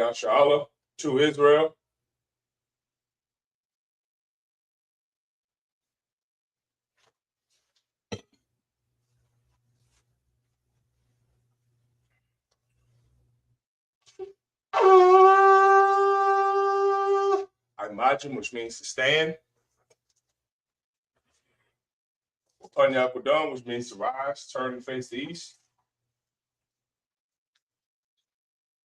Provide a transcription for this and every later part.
Yashala to Israel. Imagine, which means to stand. Upanyakudam, which means to rise, turn and face the east.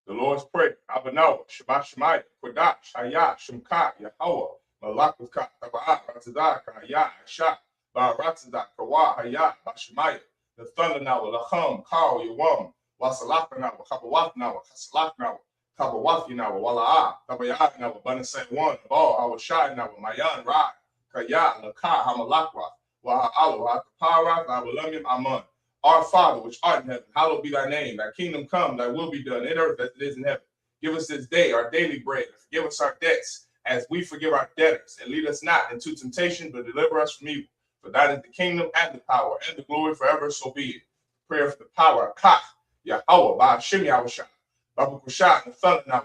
The Lord's Prayer. Abanawa, Shabbat Shemaya, Kodash, Hayah, Shemka, Yahweh, Malakaka, Tabaa, Ratazaka, Hayah, Shah, Baratazak, Kawa, Hayah, Bashemaya. The thunder now, Lacham, Kal, Yawam, Wasalaka now, Kabawat now, Kasalak now, Kabawathi now, Wala'a, Tabayah now, Banasay one, Ball, our Shai now, Mayan, Ra, Kaya, Laka, Hamalakwa, Waha'alo, Hakaparat, Abalamim, Aman. Our Father, which art in heaven, hallowed be thy name. Thy kingdom come, thy will be done in earth as it is in heaven. Give us this day our daily bread, and forgive us our debts, as we forgive our debtors. And lead us not into temptation, but deliver us from evil. For that is the kingdom, and the power, and the glory forever, so be it. Prayer for the power, Akak, Yahweh, Ba'ashim Yahushua, Babukusha, and the thunder now,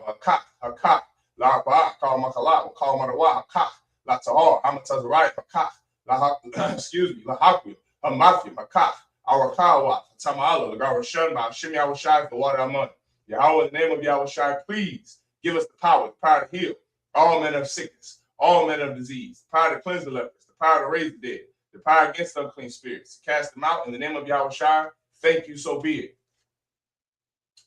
Akak, La Ba'a, Kal Makala, Kal Marawa, Akak, La Tahar, Amatazariah, Akak, excuse me, La Haku, Hamathi, Akak. Our Kawa, Tamala, the Garashun, by Shim Yahushai, the water of money. Yahweh, in the name of Yahushai, please give us the power to heal all men of sickness, all men of disease, the power to cleanse the lepers, the power to raise the dead, the power against unclean spirits, to cast them out in the name of Yahushai. Thank you, so be it.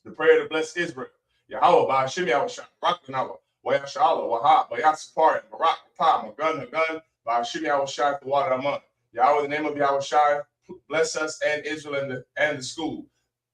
The prayer to bless Israel. Yahweh, by Shim Yahushai, Rakanawa, Wayashala, Wahab, Bayasapar, Barak, Pa, Magun, Hagun, by Shim Yahushai, the water of money. Yahweh, in the name of Yahushai, bless us and Israel and the school.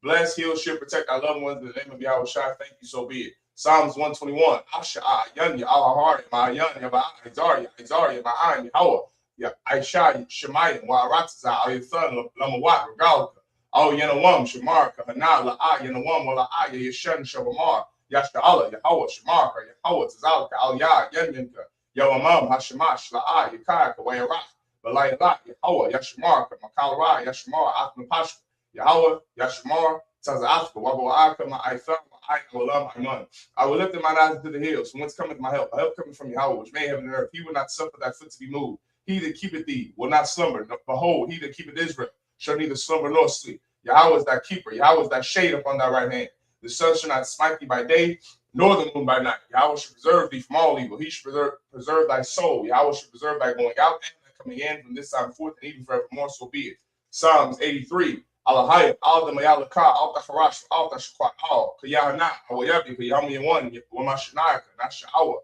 Bless, heal, shield, protect our loved ones in the name of Yahushua. Thank you, so be it. Psalms 121. Asha, Yanya, Alahari, Ma'ayanya, Ma'azaria, Izaria, Ma'an, Yahweh, Aisha, Shemayan, Wa'arataza, Ayathan, Lamawat, Regalka, Al Yanawam, Shamarka, Hanala, Yanawam, Wala Aya, Yashan, Shabamar, Yashta'ala, Yahweh, Shamarka, Yahweh, Tazalka, Al Ya, Yanyanka, Yawamam, Hashamash, La'a, Yakaka, Wayarak. Balai Yahweh, Yashmar, Makalra, Yashmar, Atmapash, Yahweh, Yashmar, Tazafka, Wabawaka, Ma'aifam, Ma'aikalam, Iman. I will lift my eyes to the hills, from whence cometh my help. My help coming from Yahweh, which made heaven and earth. He will not suffer thy foot to be moved. He that keepeth thee will not slumber. Behold, he that keepeth Israel shall neither slumber nor sleep. Yahweh is thy keeper. Yahweh is thy shade upon thy right hand. The sun shall not smite thee by day, nor the moon by night. Yahweh shall preserve thee from all evil. He shall preserve thy soul. Yahweh shall preserve thy going out and coming in from this time forth and even forevermore, so be it. Psalms 83. Alahayim, Al the Mayalaka, Al the Harash, Al the Shaqat, Al, Kayahana, Awayabi, Kayamiyan, Wamashanaka, Nashawa,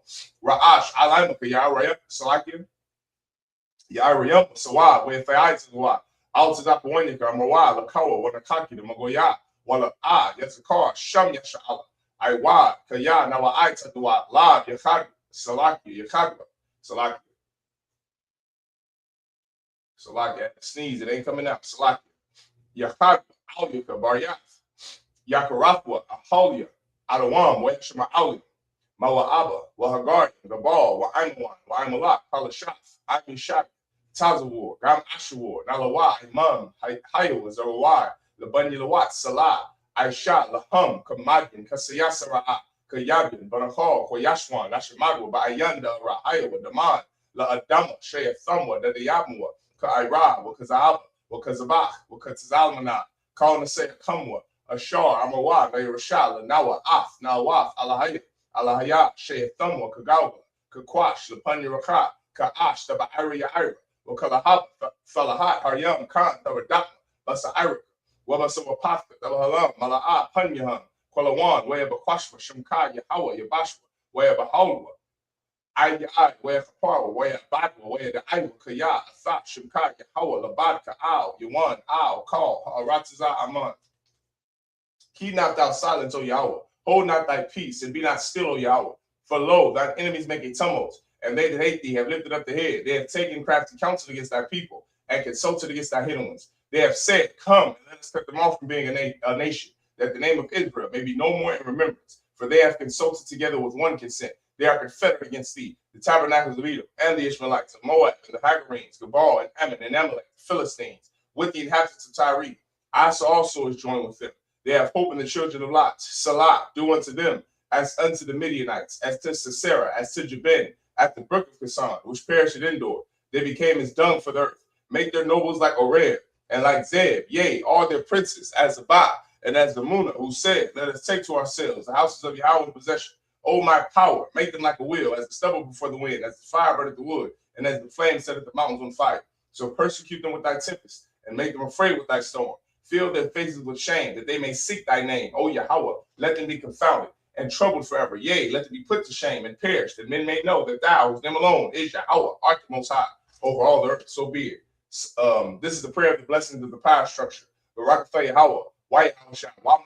Ra'ash, Alaimaka, Yarayam, Salakim, Yarayam, Sawa, where Fayaz is what, Al Tazapawanika, Marwa, Lakawa, Wanakaki, the Magoya, Wala Ah, Yatsakar, Sham Yashala, Iwa, Kaya, Nawa Itatwa, La, Yakad, Salaki, Yakadwa, Salaki. Salaki, sneeze, it ain't coming out. Salaki. Yakad, Alyaka, Baryath, Yakarafwa, Aholia, Adawam, Weshama Ali, Mawa'aba, Wahagari, Gabal, Wa'aimawan, Wa'aimalak, Palashaf, Imishak, Tazawar, Gam Ashawar, Nalawa, Imam, Hayo, Zarawai, Labanya Lawat, Salah, Aisha, Lahum, Kamadin, Kasayasara, Kayabin, Banahal, Koyashwan, Nashamagwa, Bayanda, Rahayo, Daman, La Adama, Shea Thumwa, Dadayamwa, Ka'ira, Wakazaba, Wakazabach, Wakazalmana, Kalnase, Kamwa, Ashar, Amawad, Vayrashal, Nawa, Af, Nawaf, Alahaya, Alahaya, Shea Thumwa, Kagawa, Kakwash, Lapanya Raka, Ka'ash, Taba Area Ira, Wakalahab, Falahat, Haryam, Khan, Tabadak, Basa Ira, Wabasawapath, Tabahalam, Mala'a, Panyahan, Kwalawan, Wayabakwashwa, Shamka, Yahawa, Yabashwa, Wayabahalwa. I where Kapara, where Badwa, where the Iowa, Kaya, Thought, Shimka, Yahawa, Labadka, Al, Yawan, Al, Call, Aratiza, Aman. Keep not thou silence, O Yahweh. Hold not thy peace, and be not still, O Yahweh. For lo, thine enemies make a tumult, and they that hate thee have lifted up the head. They have taken crafty counsel against thy people, and consulted against thy hidden ones. They have said, come, and let us cut them off from being a nation. that the name of Israel may be no more in remembrance. For they have consulted together with one consent. They are confederate against thee, the tabernacles of Edom, and the Ishmaelites, of Moab, and the Hagarenes, Gebal, and Ammon, and Amalek, the Philistines, with the inhabitants of Tyre. Asa also is joined with them. They have hope in the children of Lot. Salah, do unto them as unto the Midianites, as to Sisera, as to Jabin, at the brook of Kisan, which perished at Endor. They became as dung for the earth. Make their nobles like Oreb, and like Zeb, yea, all their princes, as Zabah, and as the Munah, who said, let us take to ourselves the houses of Yahweh in possession. O my power, make them like a wheel, as the stubble before the wind, as the fire burneth the wood, and as the flame setteth the mountains on fire. So persecute them with thy tempest, and make them afraid with thy storm. Fill their faces with shame, that they may seek thy name. O Yahweh, let them be confounded and troubled forever. Yea, let them be put to shame and perish, that men may know that thou, whose name alone is Yahweh, art the most high over all the earth. So be it. This is the prayer of the blessings of the power structure. The Rockefeller Yahweh, White Yahanna,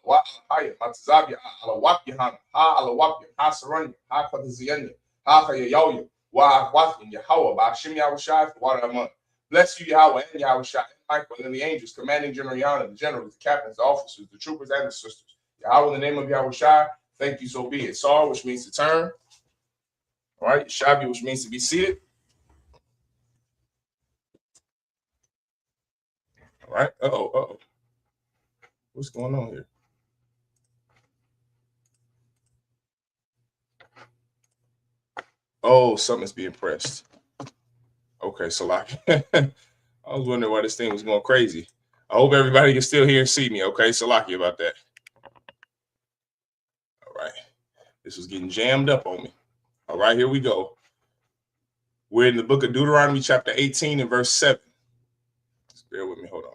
Wa Alahaya, Matazabia, Alawap Yahanna, Ha Alawapia, Ha Saranya, Ha Patazianya, Ha Yayoya, Wa Wakin, Yahweh, Bashim Yahushai, Wadaman. Bless you, Yahweh, and Yahushai, and Michael, and the angels, commanding General Yahanna, the generals, the captains, the officers, the troopers, and the sisters. Yahweh, in the name of Yahushai, thank you, so be it. Sar, which means to turn. All right, Shabi, which means to be seated. All right, uh-oh. What's going on here? Oh, something's being pressed. Okay, so like, I was wondering why this thing was going crazy. I hope everybody can still hear and see me. Okay, so lucky about that. All right, this was getting jammed up on me. All right, here we go. We're in the book of Deuteronomy, chapter 18 and verse 7. Just bear with me. Hold on.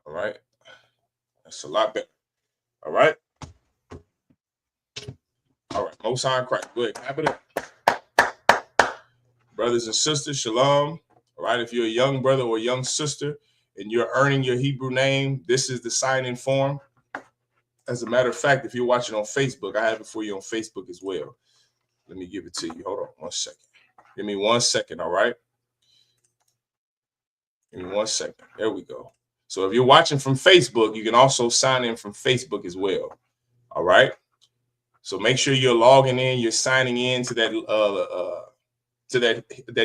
All right, that's a lot better. All right. All right, Most High Christ. Go ahead, clap it up. Brothers and sisters, shalom. All right, if you're a young brother or a young sister and you're earning your Hebrew name, this is the sign-in form. As a matter of fact, if you're watching on Facebook, I have it for you on Facebook as well. Let me give it to you. Hold on 1 second. Give me 1 second, all right? Give me 1 second. There we go. So if you're watching from Facebook, you can also sign in from Facebook as well, all right? So make sure you're logging in, you're signing in to that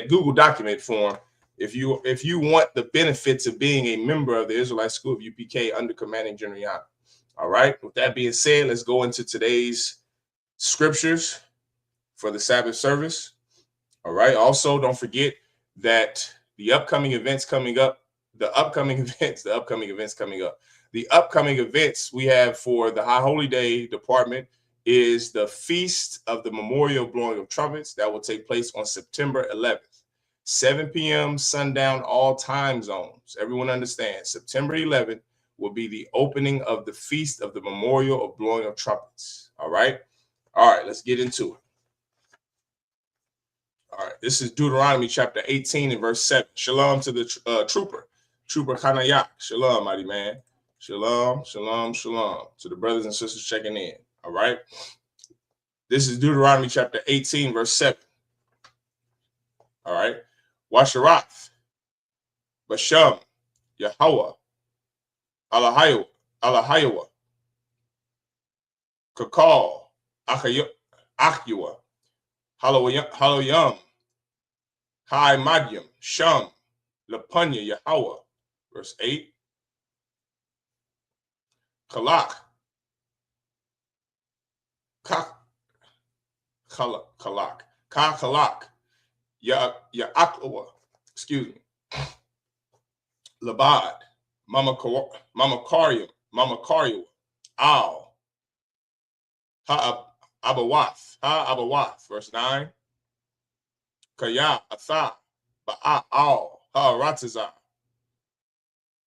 Google document form if you want the benefits of being a member of the Israelite School of UPK under commanding General Yahanna. All right. With that being said, let's go into today's scriptures for the Sabbath service. All right. Also, don't forget that the upcoming events coming up, the upcoming events we have for the High Holy Day department is the Feast of the Memorial Blowing of Trumpets that will take place on September 11th. 7 p.m. sundown, all time zones. Everyone understands. September 11th will be the opening of the Feast of the Memorial of Blowing of Trumpets. All right. All right. Let's get into it. All right. This is Deuteronomy chapter 18 and verse 7. Shalom to the trooper Kanayak. Shalom, mighty man. Shalom, shalom, shalom to the brothers and sisters checking in. All right. This is Deuteronomy chapter 18, verse 7. All right. Washarath, Basham, Yahweh, Alahayawa, Kakal, Achiwa, Haloyam, Hai Madyam, Sham, Lapunya, Yahweh. Verse 8. Kalak, Kalak, Ya'akwa, excuse me. Labad, Mama Karyam, Al, Abawath, verse 9. Kaya, Atha, Ba'a, Al, Ratazah,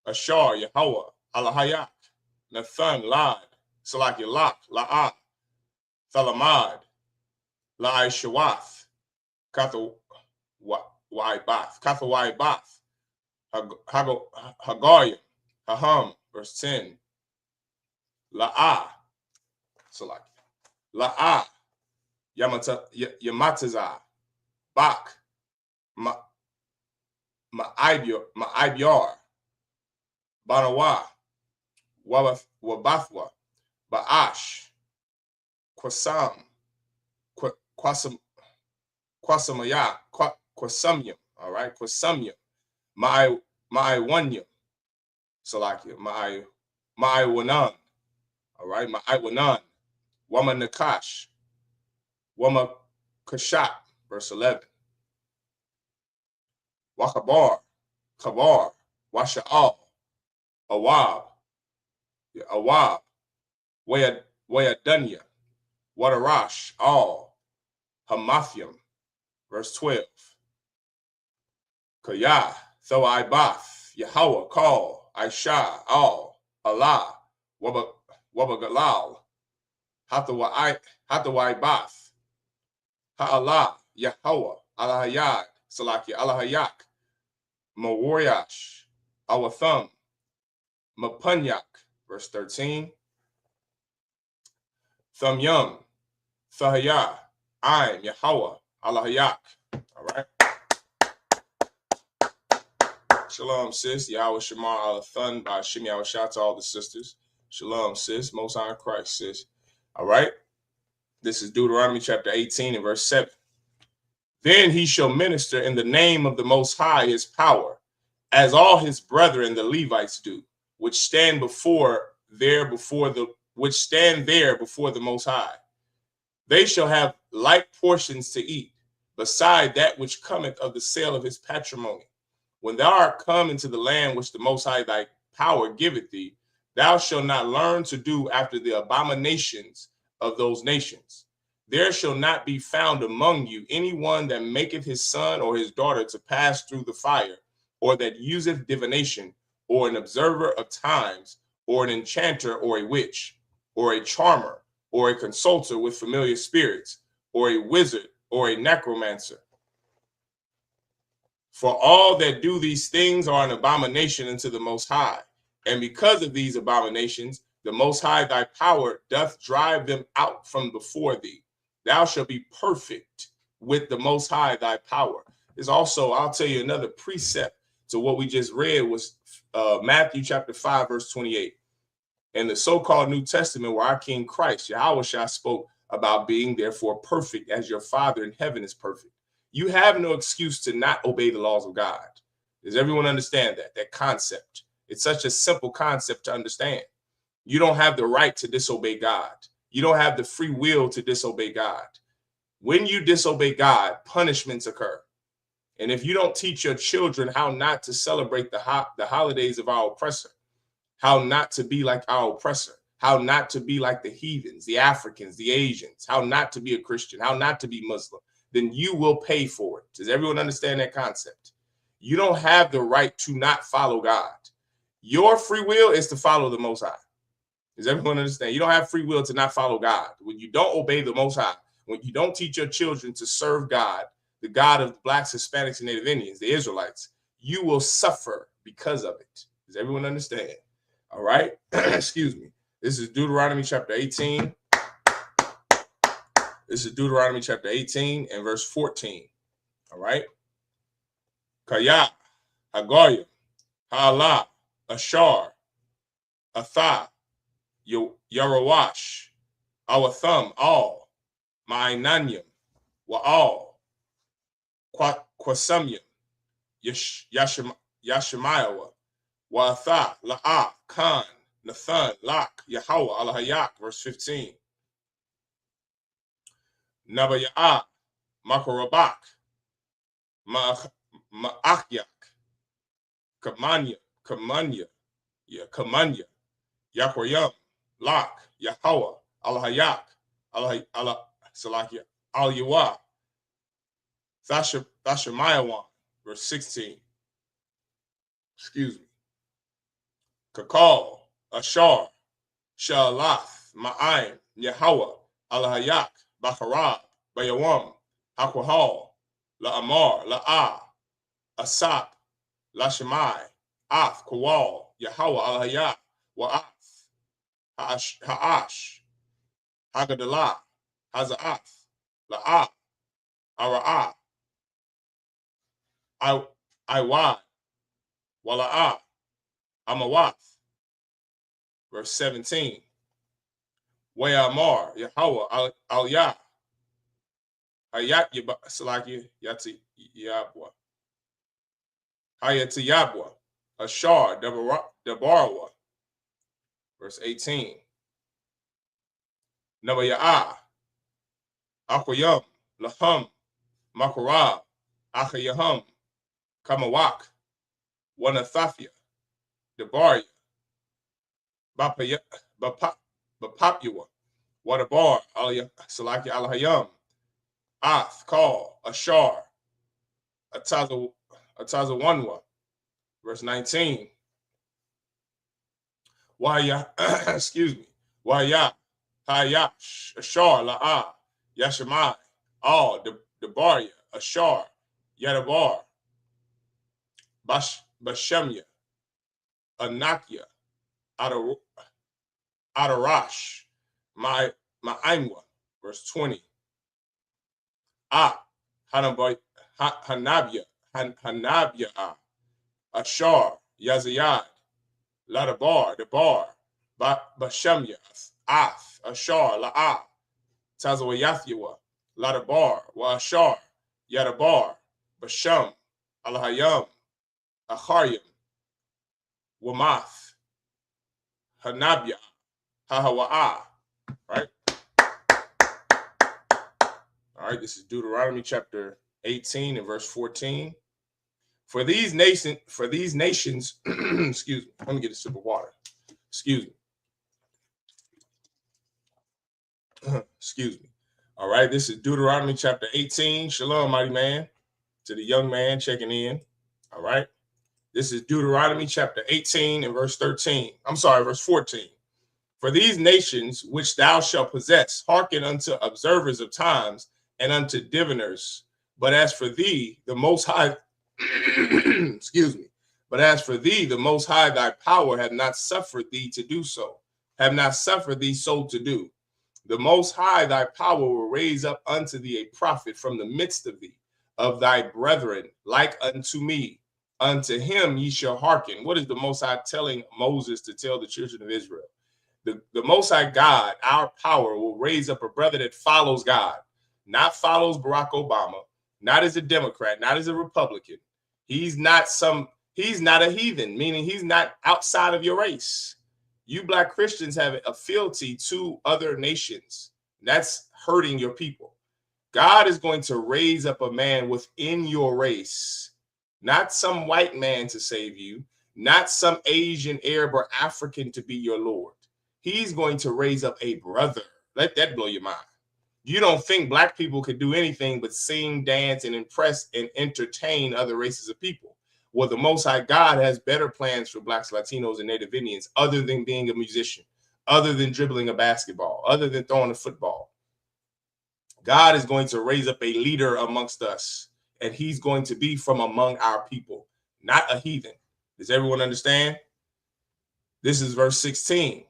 Ashar, Yahweh, Alahayak, Nathan, Lad, Salaki, Lak, La'at, Thalamad, La'ishawath, Kathawaibath, Hagariah, Haham, verse 10. La'ah, Salaki, La'ah, Yamatazah, Bak, Ma'abyar, Banawa, Wabathwa, Ba'ash, Quasam, Quasamaya, Quasamyam, all right, Quasamyam, Ma'aiwanyam, Salakia, Ma'aiwanan, all right, Ma'aiwanan, Wama Nakash, Wama Kashat, verse 11, Wakabar, Kabar, Washa'al, Awab, Wayadunya, Wadarash, all, Hamathium, verse 12, Kayah, Thoibath, Yahweh, call, Aisha, all, Allah, Wabagalal, Hatawaibath, Ha'Allah, Yahweh, Alahayad, Salaki, Alahayak, Mawariash, Awatham, Mapunyak, verse 13, Thumyum, Thahayah, I'm Yahweh, Alahayak. All right. Shalom, sis. Yahweh Shamar Alathun by Shimi Awashat to all the sisters. Shalom, sis. Most High in Christ, sis. All right. This is Deuteronomy chapter 18 and verse 7. Then he shall minister in the name of the Most High his power, as all his brethren the Levites do, which stand there before the Most High. They shall have like portions to eat, beside that which cometh of the sale of his patrimony. When thou art come into the land which the Most High thy power giveth thee, thou shalt not learn to do after the abominations of those nations. There shall not be found among you any one that maketh his son or his daughter to pass through the fire, or that useth divination, or an observer of times, or an enchanter, or a witch, or a charmer, or a consulter with familiar spirits, or a wizard, or a necromancer. For all that do these things are an abomination unto the Most High. And because of these abominations, the Most High thy power doth drive them out from before thee. Thou shalt be perfect with the Most High thy power. There's also, I'll tell you, another precept to what we just read was Matthew chapter 5, verse 28. In the so-called New Testament, where our King Christ, Yahweh Shah, spoke about being therefore perfect as your Father in heaven is perfect. You have no excuse to not obey the laws of God. Does everyone understand that concept? It's such a simple concept to understand. You don't have the right to disobey God. You don't have the free will to disobey God. When you disobey God, punishments occur. And if you don't teach your children how not to celebrate the holidays of our oppressor, how not to be like our oppressor, how not to be like the heathens, the Africans, the Asians, how not to be a Christian, how not to be Muslim, then you will pay for it. Does everyone understand that concept? You don't have the right to not follow God. Your free will is to follow the Most High. Does everyone understand? You don't have free will to not follow God. When you don't obey the Most High, when you don't teach your children to serve God, the God of the Blacks, Hispanics, and Native Indians, the Israelites, you will suffer because of it. Does everyone understand? All right. Excuse me. This is Deuteronomy chapter 18. This is Deuteronomy chapter 18 and verse 14. All right. Kayah, Hagoyim, Ha'Allah, Ashar, Atha, Yarawash, Awatham, all, Ma'inanyam, Wa'al, Kwasamyam, Yashemayawa, Wa'atha, La'ah, Khan, Nathan, Lak, Yahweh, Alahayak, verse 15. Nabaya'ah, Makarabak, Ma'achyak, Kamanya, Yakoyam, Lak, Yahweh, Alahayak, Salakia, Al Yawa, Thashemayawan, verse 16. Excuse me. Kakal, Ashar, Shalath, Ma'aim, Yahweh, Alahayak, Bacharab, Bayawam, Hakwahal, La'amar, La'ah, Asap, Lashemai, Ath, Kawal, Yahweh, Alahayak, Wa'ath, Ha'ash, Hagadalah, Haza'ath, La'ah, Ara'ah, Iwad, Wala'ah, Amawath, verse 17. Wayamar, Yahweh, Al-Yah, Hayat Salaki, Yati Yabwa, Hayat Yabwa, Ashar, Debarwa, verse 18. Nabayah, Akwayam, Laham, Makarab, Achayaham, Kamawak, Wanathafia, Debaria, Bapapua, Wadabar, Salaki Al-Hayam, Ath, Call, Ashar, Atazawanwa, verse 19. Waya, excuse me, Waya, Hayash, Ashar, La'ah, Yashamai, All, Debaria, Ashar, Yadabar, Bashemya, Anakia, Adarash, Ma'imwa, verse 20. Hanabia, Hanabia, Ashar, Yazayad, Ladabar, Debar, Bashemya, Ath, Ashar, La'ah, Tazawayathua, Ladabar, Wa Ashar, Yadabar, Basham, Alahayam, Acharayim, Wamath, Hanabia, Hahawa'ah. Right? All right, this is Deuteronomy chapter 18 and verse 14. For these nations, excuse me, let me get a sip of water. Excuse me. Excuse me. All right, this is Deuteronomy chapter 18. Shalom, mighty man, to the young man checking in. All right. This is Deuteronomy chapter 18 and verse 13. I'm sorry, verse 14. For these nations which thou shalt possess, hearken unto observers of times and unto diviners. But as for thee, the Most High, excuse me, but as for thee, the Most High, thy power hath not suffered thee to do so, have not suffered thee so to do. The Most High, thy power, will raise up unto thee a prophet from the midst of thee, of thy brethren, like unto me. Unto him ye shall hearken. What is the Most High telling Moses to tell the children of Israel? The Most High God, our power, will raise up a brother that follows God, not follows Barack Obama, not as a Democrat, not as a Republican. He's not a heathen, meaning he's not outside of your race. You Black Christians have a fealty to other nations. That's hurting your people. God is going to raise up a man within your race, not some white man to save you, not some Asian, Arab, or African to be your Lord. He's going to raise up a brother. Let that blow your mind. You don't think Black people could do anything but sing, dance, and impress and entertain other races of people. Well, the Most High God has better plans for Blacks, Latinos, and Native Indians other than being a musician, other than dribbling a basketball, other than throwing a football. God is going to raise up a leader amongst us, and he's going to be from among our people, not a heathen. Does everyone understand? This is verse 16.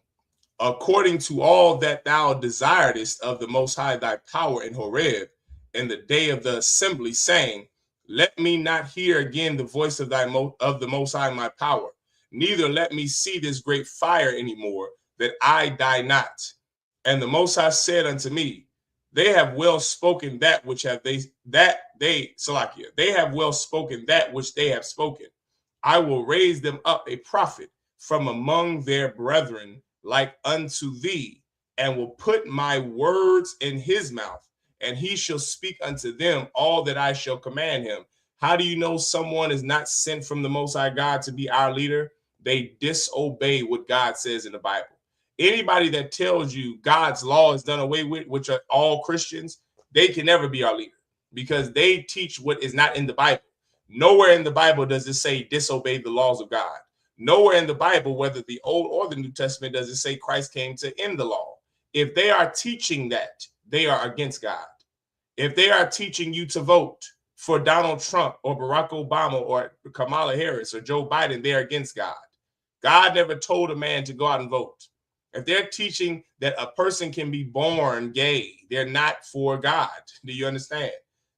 According to all that thou desiredest of the Most High thy power in Horeb, in the day of the assembly, saying, let me not hear again the voice of the Most High my power, neither let me see this great fire anymore, that I die not. And the Most High said unto me, they have well spoken that which they have well spoken that which they have spoken. I will raise them up a prophet from among their brethren, like unto thee, and will put my words in his mouth, and he shall speak unto them all that I shall command him. How do you know someone is not sent from the Most High God to be our leader? They disobey what God says in the Bible. Anybody that tells you God's law is done away with, which are all Christians, they can never be our leader, because they teach what is not in the Bible. Nowhere in the Bible does it say disobey the laws of God. Nowhere in the Bible, whether the Old or the New Testament, does it say Christ came to end the law. If they are teaching that, they are against God. If they are teaching you to vote for Donald Trump or Barack Obama or Kamala Harris or Joe Biden, they're against God. God never told a man to go out and vote. If they're teaching that a person can be born gay, they're not for God. Do you understand?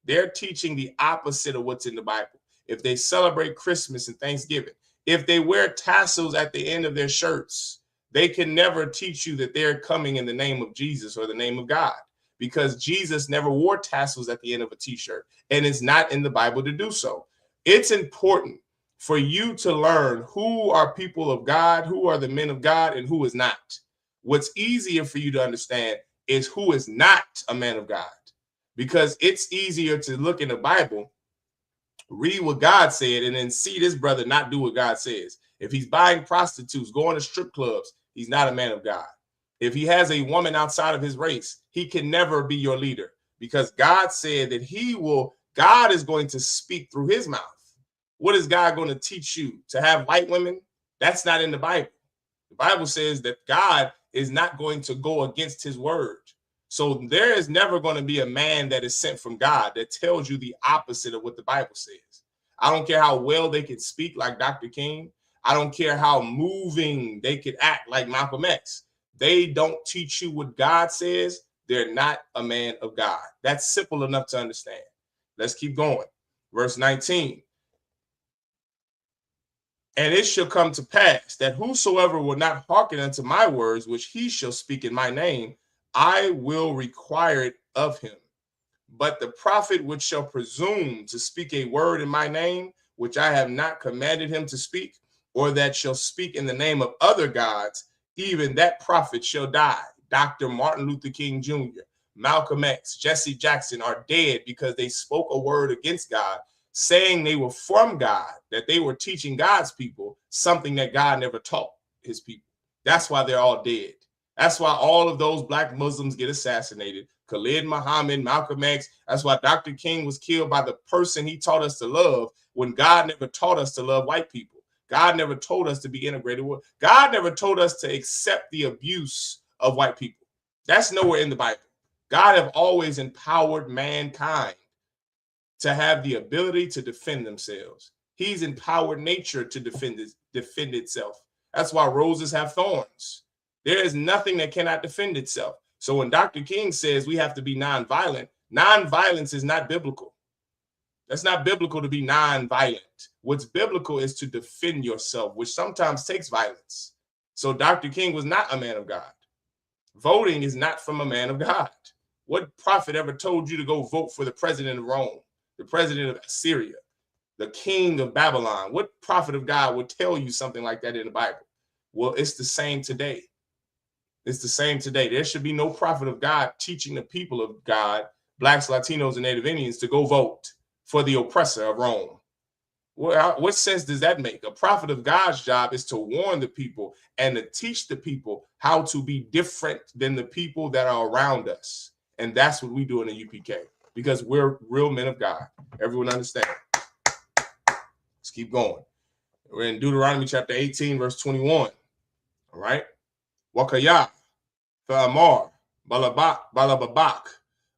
They're teaching the opposite of what's in the Bible. If they celebrate Christmas and Thanksgiving, if they wear tassels at the end of their shirts, They can never teach you that they're coming in the name of Jesus or the name of God, because Jesus never wore tassels at the end of a t-shirt, and it's not in the Bible to do so. It's important for you to learn who are people of God, who are the men of God, and who is not. What's easier for you to understand is who is not a man of God, because it's easier to look in the Bible, read what God said, and then see this brother not do what God says. If he's buying prostitutes, going to strip clubs, he's not a man of God. If he has a woman outside of his race, he can never be your leader, because God said that God is going to speak through his mouth. What is God going to teach you? To have white women? That's not in the Bible. The Bible says that God is not going to go against his word. So there is never going to be a man that is sent from God that tells you the opposite of what the Bible says. I don't care how well they could speak like Dr. King. I don't care how moving they could act like Malcolm X. They don't teach you what God says. They're not a man of God. That's simple enough to understand. Let's keep going. Verse 19. And it shall come to pass that whosoever will not hearken unto my words, which he shall speak in my name, I will require it of him. But the prophet which shall presume to speak a word in my name, which I have not commanded him to speak, or that shall speak in the name of other gods, even that prophet shall die. Dr. Martin Luther King Jr., Malcolm X, Jesse Jackson are dead because they spoke a word against God, saying they were from God, that they were teaching God's people something that God never taught his people. That's why they're all dead. That's why all of those black Muslims get assassinated. Khalid Muhammad, Malcolm X. That's why Dr. King was killed by the person he taught us to love, when God never taught us to love white people. God never told us to be integrated with. God never told us to accept the abuse of white people. That's nowhere in the Bible. God have always empowered mankind to have the ability to defend themselves. He's empowered nature to defend itself. That's why roses have thorns. There is nothing that cannot defend itself. So when Dr. King says we have to be nonviolent, nonviolence is not biblical. That's not biblical to be nonviolent. What's biblical is to defend yourself, which sometimes takes violence. So Dr. King was not a man of God. Voting is not from a man of God. What prophet ever told you to go vote for the president of Rome, the president of Assyria, the king of Babylon? What prophet of God would tell you something like that in the Bible? Well, it's the same today. It's the same today. There should be no prophet of God teaching the people of God, blacks, Latinos, and Native Indians, to go vote for the oppressor of Rome. What sense does that make? A prophet of God's job is to warn the people and to teach the people how to be different than the people that are around us. And that's what we do in the UPK, because we're real men of God. Everyone understand? Let's keep going. We're in Deuteronomy chapter 18, verse 21. All right. Wakaya, Thamar, Balababak,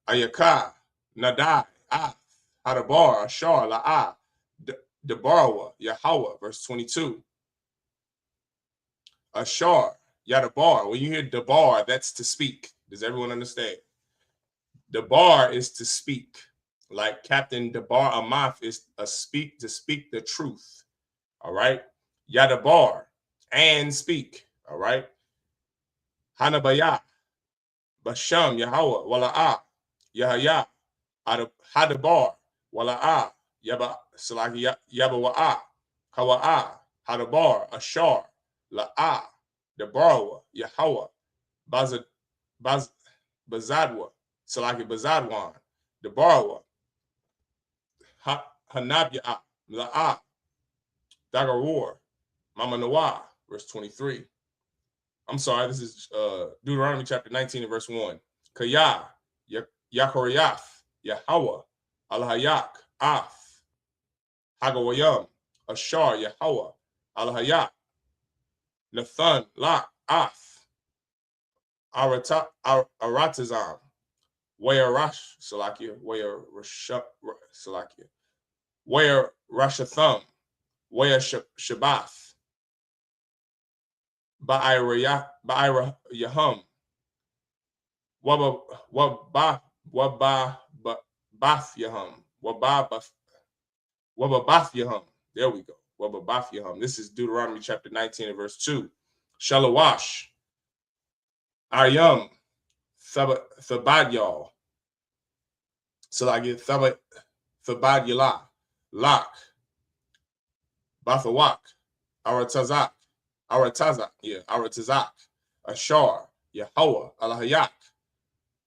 Ayaka, Nadai, Hadabar, Ashar, La'ah, Debarwa, Yahweh, verse 22. Ashar, Yadabar. When you hear Debar, that's to speak. Does everyone understand? Debar is to speak. Like Captain Debar Amath is to speak the truth. All right. Yadabar, and speak. All right. Hanabaya, Basham, Yahweh, Wala'ah, Yahaya, Hadabar, Wala'ah, Yaba, Salaki, Yabawa'ah, Kawa'ah, Hadabar, Ashar, La'ah, Debarwa, Yahweh, Bazadwa, Salaki Bazadwan, Debarwa, Hanabya, La'ah, Dagaror, Mama Noah, verse 23. I'm sorry, this is Deuteronomy chapter 19 and verse 1. Kaya, Yakoriyaf, Yahweh, Alhayak, Af, Hagawayam, Ashar, Yahweh, Alhayak, Nathan, Lak, Af, Aratazam, Wayarash, Salakia, Salakia, Wayar Rashatham, Wayar Shabath, Ba'ira Yahum, Wababath Yahum, Wababath Yahum. There we go. Wababath Yahum. This is Deuteronomy chapter 19 and verse 2. Shalawash, Ayam, Thabadyal. So I get Thabadyala, Lak, Bathawak, Aratazak, Aratazak, Ashar, Yahweh, Alahayak,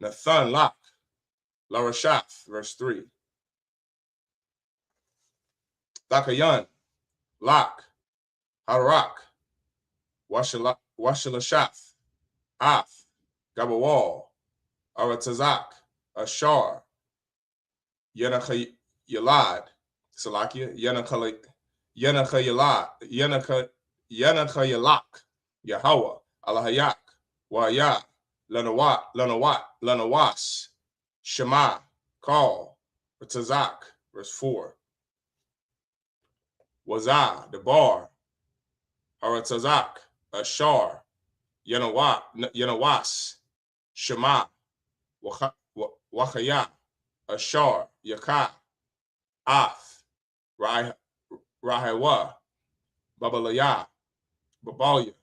Nathan, Lak, Larashath, verse 3. Thakayan, Lak, Harak, Washalashath, Ath, Gabawal, Aratazak, Ashar, Yenachayalad, Salakia, Yenachayalak, Yahweh, Alahayak, Waya, Lanawas, Shema, Call, Tazak, verse 4. Wazah, the bar, Aratazak, Ashar, Yenawas, Shema, Wachaya, Ashar, Yakah, Ath, Rahewa, Babalaya, Babalya,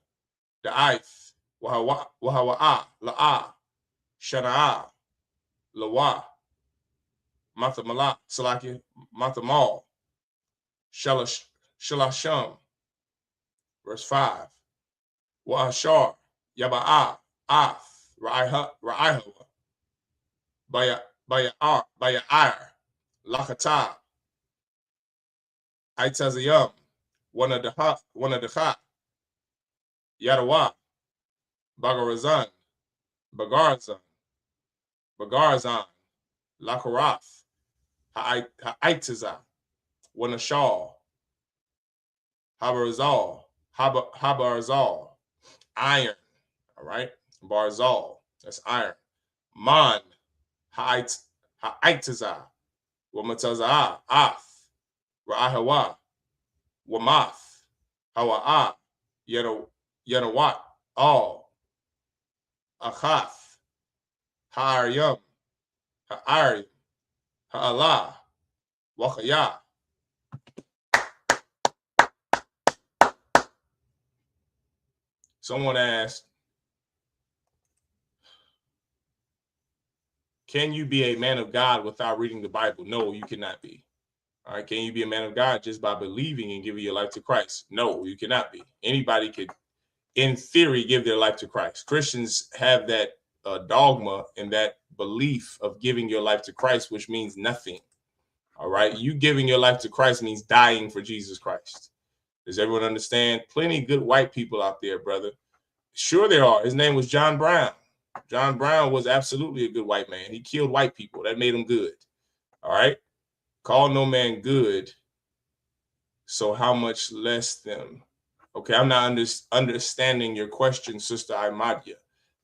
Da'ith, Wahawa'a, La'ah, Shana'ah, Lawa, Mathamala, Salakia, Mathamal, Shalasham, verse 5. Wa'ashar, Yaba'ah, Ath, Ra'ihawa, Baya'ar, Lakata, Aitazayam, one of the Yadawa, Bagarazan, Bagarzan, Lakarath, Ha'aitaza, Wanashal, Habarzal, iron, all right? Barzal, that's iron. Man, Ha'aitaza, Wamataza, Ath, Ra'ahawa, Wamath, Hawa'a, Yanawat, all, Achath, Ha'aryam, Ha'aryam, Ha'alah, Wachaya. Someone asked, can you be a man of God without reading the Bible? No, you cannot be. All right. Can you be a man of God just by believing and giving your life to Christ? No, you cannot be. Anybody could, in theory, give their life to Christ. Christians have that dogma and that belief of giving your life to Christ, which means nothing. All right. You giving your life to Christ means dying for Jesus Christ. Does everyone understand? Plenty of good white people out there, brother. Sure there are. His name was John Brown. John Brown was absolutely a good white man. He killed white people. That made him good. All right. Call no man good. So how much less them? Okay, I'm not understanding your question, Sister Imadia.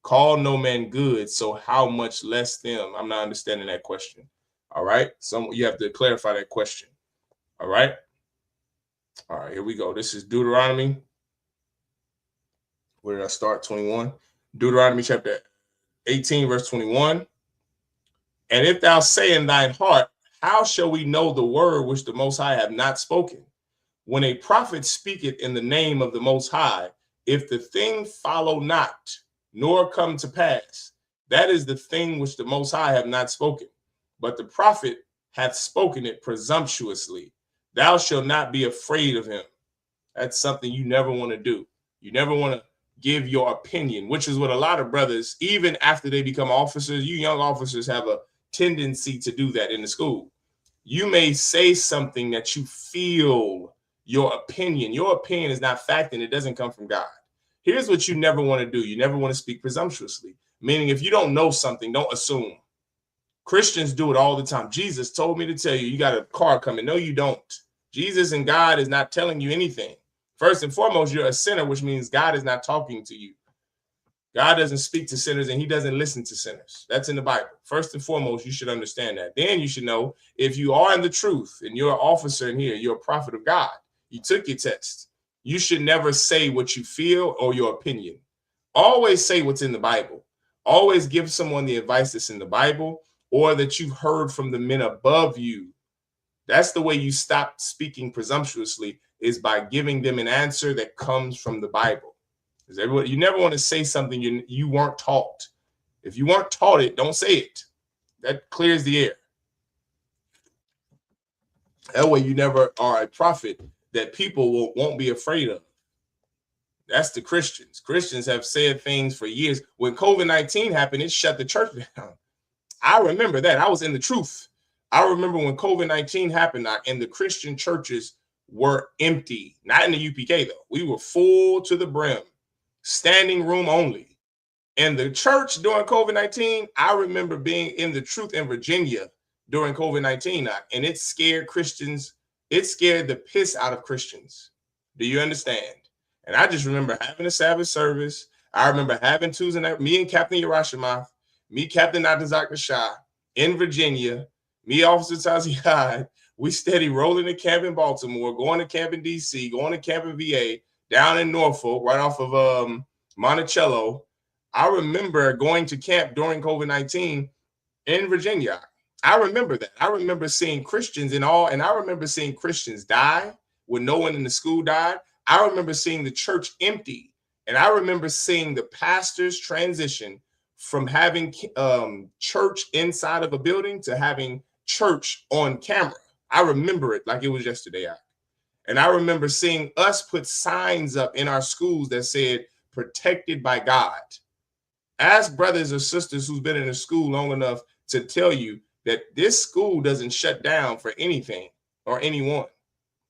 Call no man good. So how much less them? I'm not understanding that question. All right. So you have to clarify that question. All right. All right, here we go. This is Deuteronomy. Where did I start? 21. Deuteronomy chapter 18, verse 21. And if thou say in thine heart, how shall we know the word which the Most High have not spoken? When a prophet speaketh in the name of the Most High, if the thing follow not, nor come to pass, that is the thing which the Most High have not spoken. But the prophet hath spoken it presumptuously. Thou shalt not be afraid of him. That's something you never want to do. You never want to give your opinion, which is what a lot of brothers, even after they become officers, you young officers have a tendency to do that in the school. You may say something that you feel your opinion. Your opinion is not fact and it doesn't come from God. Here's what you never want to do. You never want to speak presumptuously, meaning if you don't know something, don't assume. Christians do it all the time. Jesus told me to tell you, you got a car coming. No, you don't. Jesus and God is not telling you anything. First and foremost, you're a sinner, which means God is not talking to you. God doesn't speak to sinners and he doesn't listen to sinners. That's in the Bible. First and foremost, you should understand that. Then you should know if you are in the truth and you're an officer in here, you're a prophet of God. You took your test. You should never say what you feel or your opinion. Always say what's in the Bible. Always give someone the advice that's in the Bible or that you've heard from the men above you. That's the way you stop speaking presumptuously, is by giving them an answer that comes from the Bible. Because you never want to say something you weren't taught. If you weren't taught it, don't say it. That clears the air. That way you never are a prophet that people won't be afraid of. That's the Christians. Christians have said things for years. When COVID-19 happened, it shut the church down. I remember that. I was in the truth. I remember when COVID-19 happened and the Christian churches were empty. Not in the UPK, though. We were full to the brim, standing room only. In the church during COVID-19, I remember being in the truth in Virginia during COVID-19, and it scared Christians. It scared the piss out of Christians. Do you understand? And I just remember having a Sabbath service. I remember having Tuesday night, me and Captain Yerashima, me, Captain Adazak Shah in Virginia, me, Officer Tazi Hyde. We steady rolling to camp in Baltimore, going to camp in DC, going to camp in VA, down in Norfolk, right off of Monticello. I remember going to camp during COVID-19 in Virginia. I remember that. I remember seeing Christians and I remember seeing Christians die when no one in the school died. I remember seeing the church empty. And I remember seeing the pastors transition from having church inside of a building to having church on camera. I remember it like it was yesterday. And I remember seeing us put signs up in our schools that said, protected by God. Ask brothers or sisters who's been in a school long enough to tell you that this school doesn't shut down for anything or anyone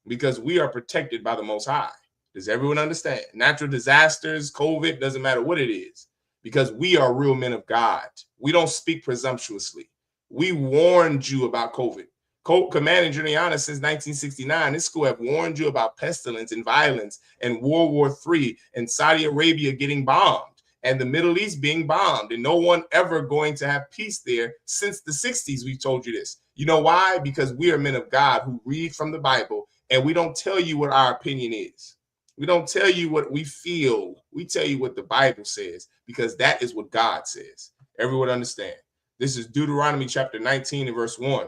because we are protected by the Most High. Does everyone understand? Natural disasters, COVID, doesn't matter what it is, because we are real men of God. We don't speak presumptuously. We warned you about COVID. Commander Yahanna since 1969, this school have warned you about pestilence and violence and World War III and Saudi Arabia getting bombed and the Middle East being bombed and no one ever going to have peace there since the 60s. We told you this. You know why? Because we are men of God who read from the Bible and we don't tell you what our opinion is. We don't tell you what we feel. We tell you what the Bible says because that is what God says. Everyone understand. This is Deuteronomy chapter 19 and verse 1.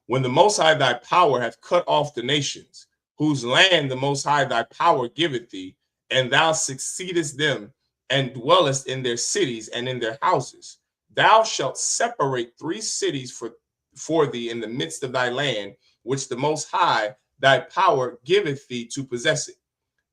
When the Most High thy power hath cut off the nations, whose land the Most High thy power giveth thee, and thou succeedest them, and dwellest in their cities and in their houses, thou shalt separate 3 cities for thee in the midst of thy land, which the Most High thy power giveth thee to possess it.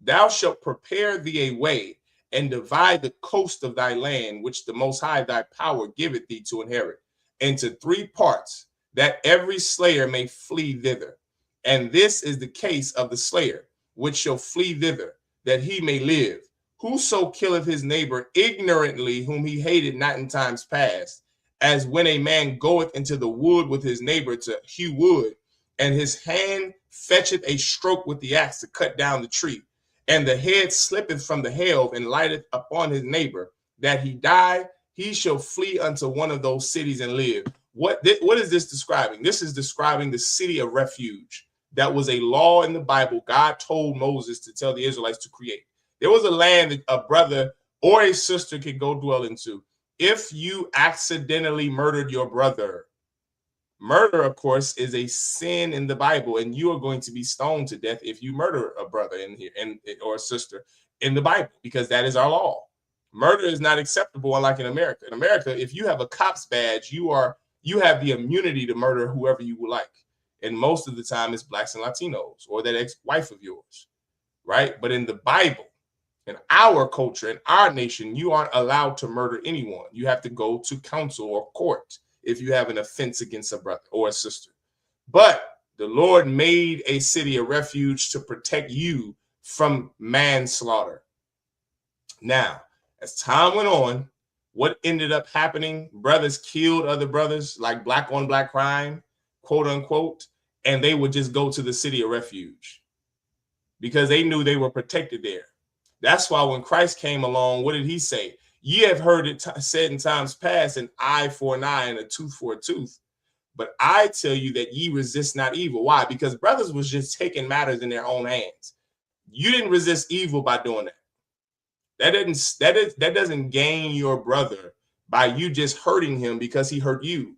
Thou shalt prepare thee a way, and divide the coast of thy land, which the Most High thy power giveth thee to inherit, into 3 parts, that every slayer may flee thither. And this is the case of the slayer, which shall flee thither, that he may live. Whoso killeth his neighbor ignorantly, whom he hated not in times past, as when a man goeth into the wood with his neighbor to hew wood, and his hand fetcheth a stroke with the axe to cut down the tree, and the head slippeth from the helve and lighteth upon his neighbor, that he die, he shall flee unto one of those cities and live. What is this describing? This is describing the city of refuge. That was a law in the Bible. God told Moses to tell the Israelites to create. There was a land that a brother or a sister could go dwell into. If you accidentally murdered your brother, murder, of course, is a sin in the Bible, and you are going to be stoned to death if you murder a brother in here or a sister in the Bible, because that is our law. Murder is not acceptable, unlike in America. In America, if you have a cop's badge, you have the immunity to murder whoever you would like. And most of the time it's blacks and Latinos or that ex-wife of yours, right? But in the Bible, in our culture, in our nation, you aren't allowed to murder anyone. You have to go to council or court if you have an offense against a brother or a sister. But the Lord made a city of refuge to protect you from manslaughter. Now, as time went on, what ended up happening? Brothers killed other brothers, like black on black crime, quote unquote, and they would just go to the city of refuge because they knew they were protected there. That's why when Christ came along, what did he say? Ye have heard it said in times past, an eye for an eye and a tooth for a tooth. But I tell you that ye resist not evil. Why? Because brothers was just taking matters in their own hands. You didn't resist evil by doing that. That doesn't gain your brother by you just hurting him because he hurt you.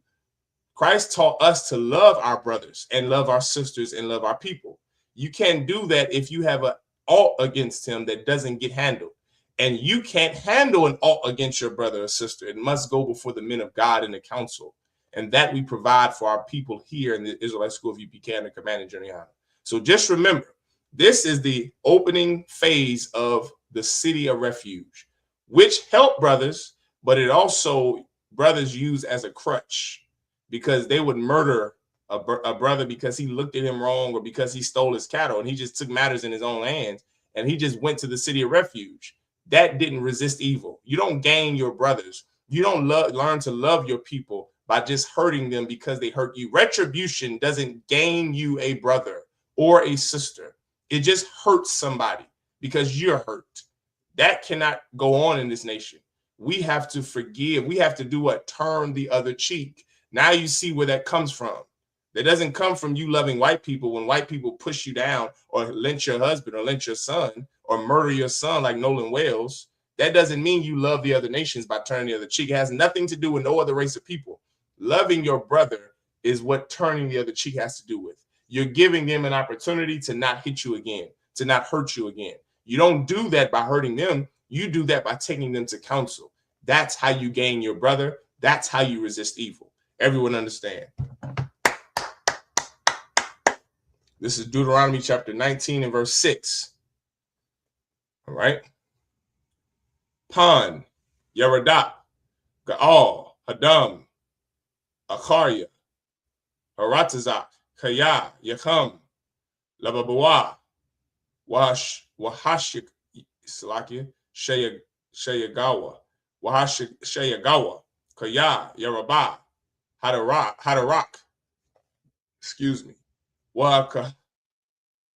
Christ taught us to love our brothers and love our sisters and love our people. You can't do that if you have alt against him that doesn't get handled. And you can't handle an alt against your brother or sister. It must go before the men of God in the council. And that we provide for our people here in the Israelite School of UPK and the Commanding Journey Yahanna. So just remember, this is the opening phase of the city of refuge, which help brothers, but it also brothers use as a crutch, because they would murder a brother because he looked at him wrong or because he stole his cattle, and he just took matters in his own hands and he just went to the city of refuge. That didn't resist evil. You don't gain your brothers. You don't learn to love your people by just hurting them because they hurt you. Retribution doesn't gain you a brother or a sister. It just hurts somebody because you're hurt. That cannot go on in this nation. We have to forgive. We have to do what? Turn the other cheek. Now you see where that comes from. That doesn't come from you loving white people when white people push you down or lynch your husband or lynch your son or murder your son like Nolan Wales. That doesn't mean you love the other nations by turning the other cheek. It has nothing to do with no other race of people. Loving your brother is what turning the other cheek has to do with. You're giving them an opportunity to not hit you again, to not hurt you again. You don't do that by hurting them. You do that by taking them to counsel. That's how you gain your brother. That's how you resist evil. Everyone understand? This is Deuteronomy chapter 19 and verse 6. All right. Pan, Yeradak, Gaal, Hadam, Akarya, Haratazak, Kaya, Yakum, Lababawa, Wahashik, Salakia, Shayagawa, Shayagawa, Kaya, Yaraba, Hadarak, excuse me, Waka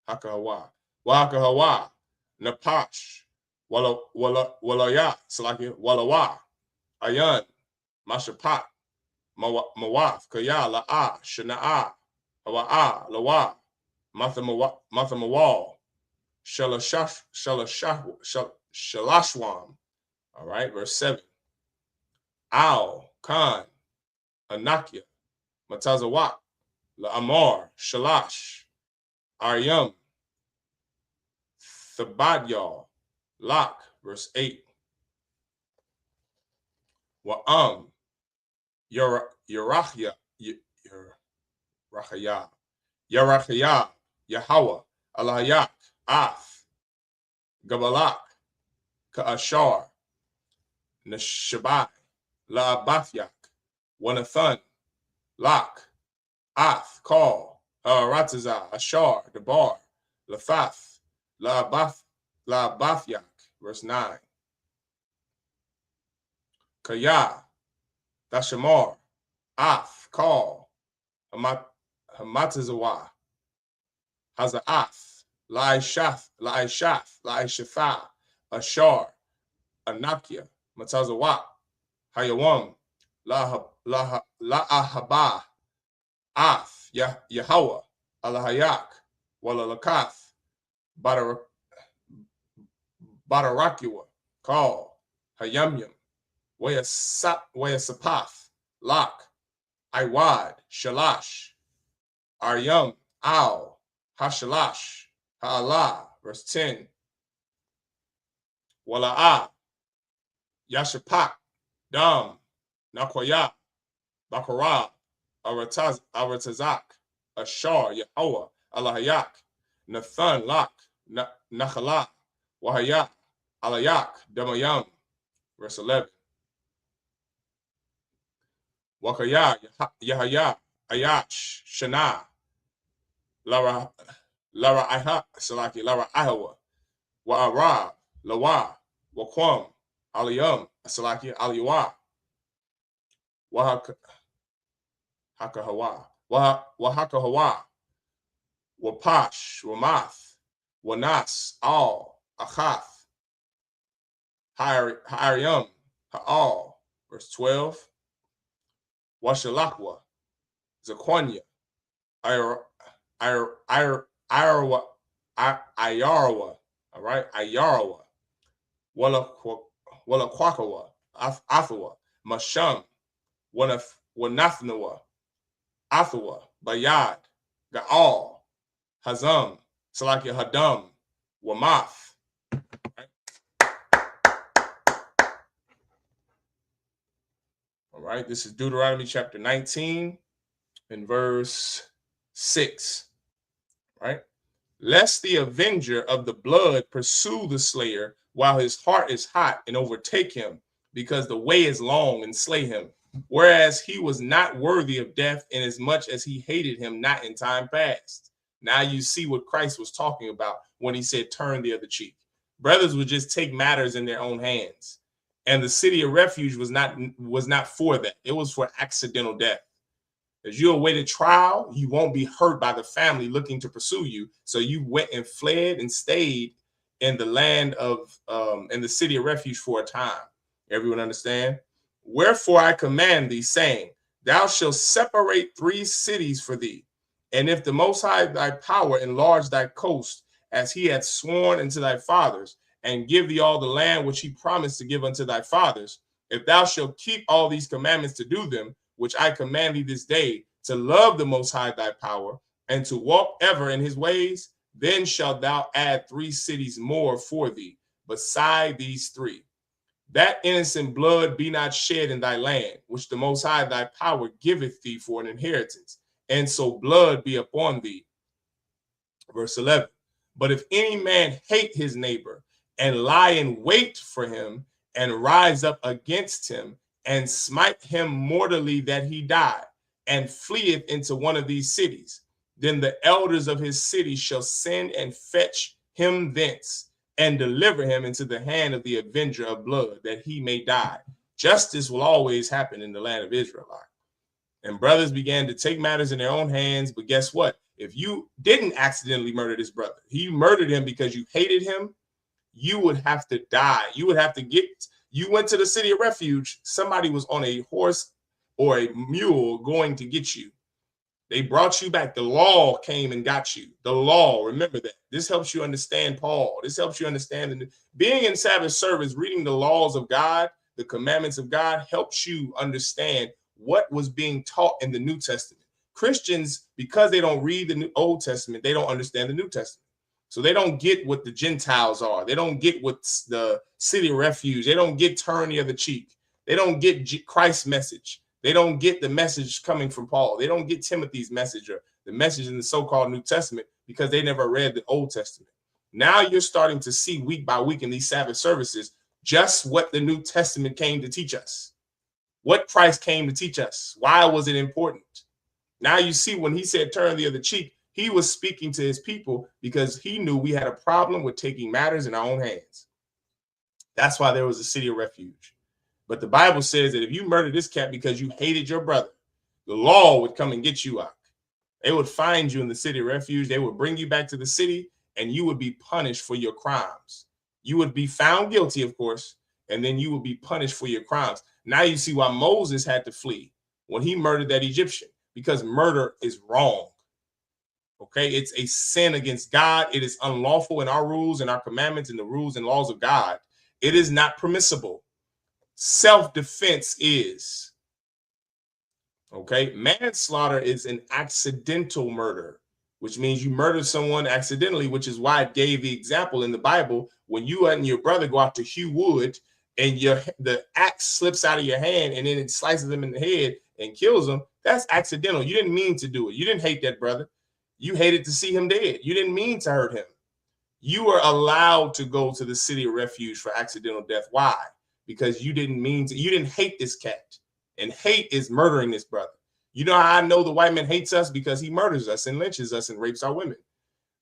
Hakahawa, Wakahawa, Napash, Walaya, Salakia, Walawa, Ayan, Mashapat, Mawaf, Kaya, La'a, Shana'a, Hawa'a, Lawa, Mathamawal, Shalashwam. All right, verse 7. Al, Khan, Anakia, Matazawak, La'amar, Shalash, Aryam, Thabadyal, Lak, verse 8. Wa'am, Yarachya, Yarachya, Yahweh, Alayak, Ath, Gabalak, Ka'ashar, Neshabai, La'abathyak, Wanathan, Lak, Ath, Call, Ratazah, Ashar, Debar, Lathath, La'abathyak, verse 9. Kaya, Dashamar, Ath, Call, Hamatazawa, Hazaath, La'ishath, La'ishafa, Ashar, Anakia, Matazawak, Hayawam, La'ahaba, Ath, Yahweh, Alahayak, Walalakath, Badarakua, Call, Hayamyam, Wayasapath, Lak, Iwad, Shalash, Aryam, Al, Hashalash, Ha'ala, verse 10. Wala'ah, Yashapak, Dam, Nakoya, Bakara, Aratazak, Ashar, Yahweh, Alahayak, Nathan, Lak, Nachala, Wahayak, Alayak, Damayam, verse 11. Wakaya, Yahaya, Ayach, Shana, Lara Iha, Salaki, Lara Ihawa, Wa'arab, Lawa, Waquam, Aliyam, Salaki, Aliwa, Wahakahawa, Wahakahawa, Wapash, Wamath, Wanas, Al, Achath, Hariam, Ha'al, verse 12. Washalakwa, Zaquanya, Ayarwa, all right, Ayarawa, Walaquakawa, Athawa, Masham, Wanathnawa, Athawa, Bayad, Gaal, Hazam, Salakia Hadam, Wamath. All right, this is Deuteronomy chapter 19 and verse 6. Right? Lest the avenger of the blood pursue the slayer while his heart is hot and overtake him, because the way is long, and slay him. Whereas he was not worthy of death, inasmuch as he hated him not in time past. Now you see what Christ was talking about when he said, turn the other cheek. Brothers would just take matters in their own hands. And the city of refuge was not for that. It was for accidental death. As you awaited trial, you won't be hurt by the family looking to pursue you. So you went and fled and stayed in the land of, in the city of refuge for a time. Everyone understand? Wherefore I command thee, saying, thou shalt separate 3 cities for thee. And if the Most High thy power enlarge thy coast, as he hath sworn unto thy fathers, and give thee all the land which he promised to give unto thy fathers, if thou shalt keep all these commandments to do them, which I command thee this day, to love the Most High thy power, and to walk ever in his ways, then shalt thou add 3 cities more for thee, beside these 3. That innocent blood be not shed in thy land, which the Most High thy power giveth thee for an inheritance, and so blood be upon thee. Verse 11. But if any man hate his neighbor, and lie in wait for him, and rise up against him, and smite him mortally that he die, and fleeth into one of these cities, then the elders of his city shall send and fetch him thence, and deliver him into the hand of the avenger of blood, that he may die. Justice will always happen in the land of Israelite. And brothers began to take matters in their own hands. But guess what? If you didn't accidentally murder this brother, you murdered him because you hated him, you would have to die. You would have to you went to the city of refuge. Somebody was on a horse or a mule going to get you. They brought you back. The law came and got you. The law, remember that. This helps you understand Paul. This helps you understand being in Sabbath service, reading the laws of God, the commandments of God, helps you understand what was being taught in the New Testament. Christians, because they don't read the Old Testament, they don't understand the New Testament. So they don't get what the Gentiles are. They don't get what's the city of refuge. They don't get turn the other cheek. They don't get Christ's message. They don't get the message coming from Paul. They don't get Timothy's message or the message in the so-called New Testament because they never read the Old Testament. Now you're starting to see week by week in these Sabbath services just what the New Testament came to teach us, what Christ came to teach us. Why was it important? Now you see when he said turn the other cheek, he was speaking to his people because he knew we had a problem with taking matters in our own hands. That's why there was a city of refuge. But the Bible says that if you murdered this cat because you hated your brother, the law would come and get you out. They would find you in the city of refuge. They would bring you back to the city, and you would be punished for your crimes. You would be found guilty, of course, and then you would be punished for your crimes. Now you see why Moses had to flee when he murdered that Egyptian, because murder is wrong. Okay, it's a sin against God. It is unlawful in our rules and our commandments and the rules and laws of God. It is not permissible. Self-defense is. Okay, manslaughter is an accidental murder, which means you murdered someone accidentally, which is why it gave the example in the Bible when you and your brother go out to hew wood and the axe slips out of your hand and then it slices them in the head and kills them. That's accidental. You didn't mean to do it. You didn't hate that brother. You hated to see him dead. You didn't mean to hurt him. You were allowed to go to the city of refuge for accidental death. Why? Because you didn't mean to. You didn't hate this cat. And hate is murdering this brother. You know how I know the white man hates us? Because he murders us and lynches us and rapes our women.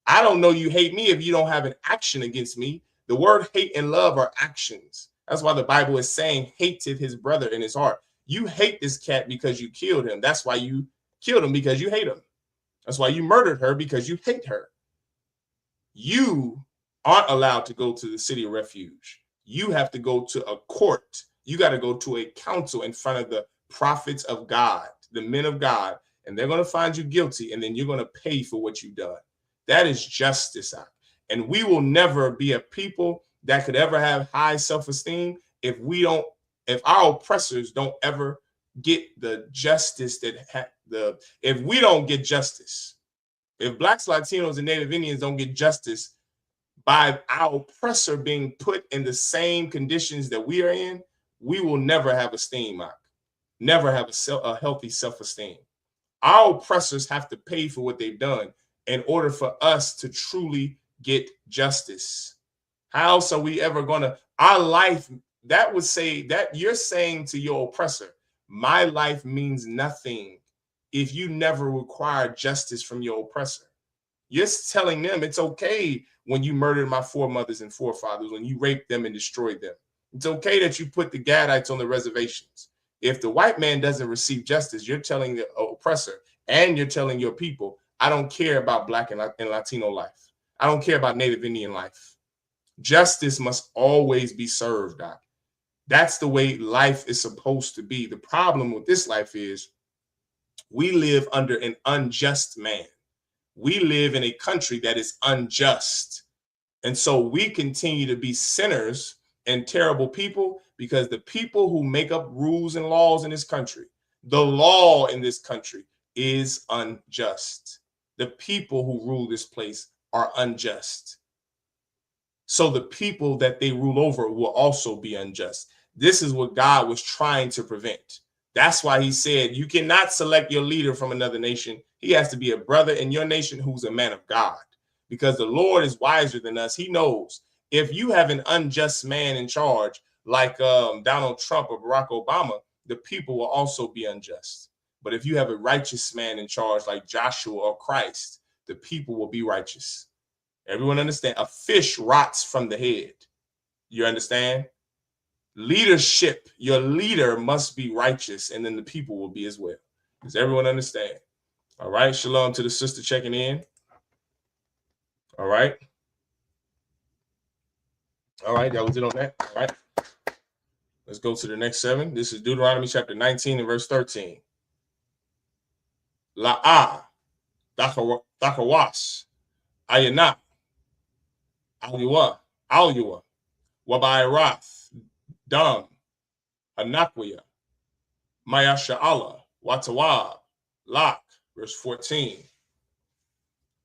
I don't know you hate me if you don't have an action against me. The word hate and love are actions. That's why the Bible is saying hated his brother in his heart. You hate this cat because you killed him. That's why you killed him, because you hate him. That's why you murdered her, because you hate her. You aren't allowed to go to the city of refuge. You have to go to a court. You got to go to a council in front of the prophets of God, the men of God, and they're going to find you guilty, and then you're going to pay for what you've done. That is justice. And we will never be a people that could ever have high self-esteem if our oppressors don't ever get the justice if we don't get justice. If Blacks, Latinos, and Native Indians don't get justice by our oppressor being put in the conditions that we are in, we will never have esteem, never have a healthy self-esteem. Our oppressors have to pay for what they've done in order for us to truly get justice. How else are we ever going to, our life, that would say that you're saying to your oppressor, my life means nothing if you never require justice from your oppressor. You're telling them it's okay when you murdered my foremothers and forefathers, when you raped them and destroyed them. It's okay that you put the Gadites on the reservations. If the white man doesn't receive justice, you're telling the oppressor and you're telling your people, I don't care about Black and Latino life. I don't care about Native Indian life. Justice must always be served, Doc. That's the way life is supposed to be. The problem with this life is we live under an unjust man. We live in a country that is unjust. And so we continue to be sinners and terrible people because the people who make up rules and laws in this country, the law in this country is unjust. The people who rule this place are unjust. So the people that they rule over will also be unjust. This is what God was trying to prevent. That's why he said, you cannot select your leader from another nation. He has to be a brother in your nation who's a man of God, because the Lord is wiser than us. He knows if you have an unjust man in charge, like Donald Trump or Barack Obama, the people will also be unjust. But if you have a righteous man in charge, like Joshua or Christ, the people will be righteous. Everyone understand? A fish rots from the head. You understand? Leadership, your leader must be righteous, and then the people will be as well. Does everyone understand? All right. Shalom to the sister checking in. All right. All right. That was it on that. All right. Let's go to the next 7. This is Deuteronomy chapter 19 and verse 13. La'ah, Dakawas, Yahanna, Al-Yuwa, Wabayrath, Dam, Anakwiya, Mayasha'Allah, Watawab, Lak, verse 14.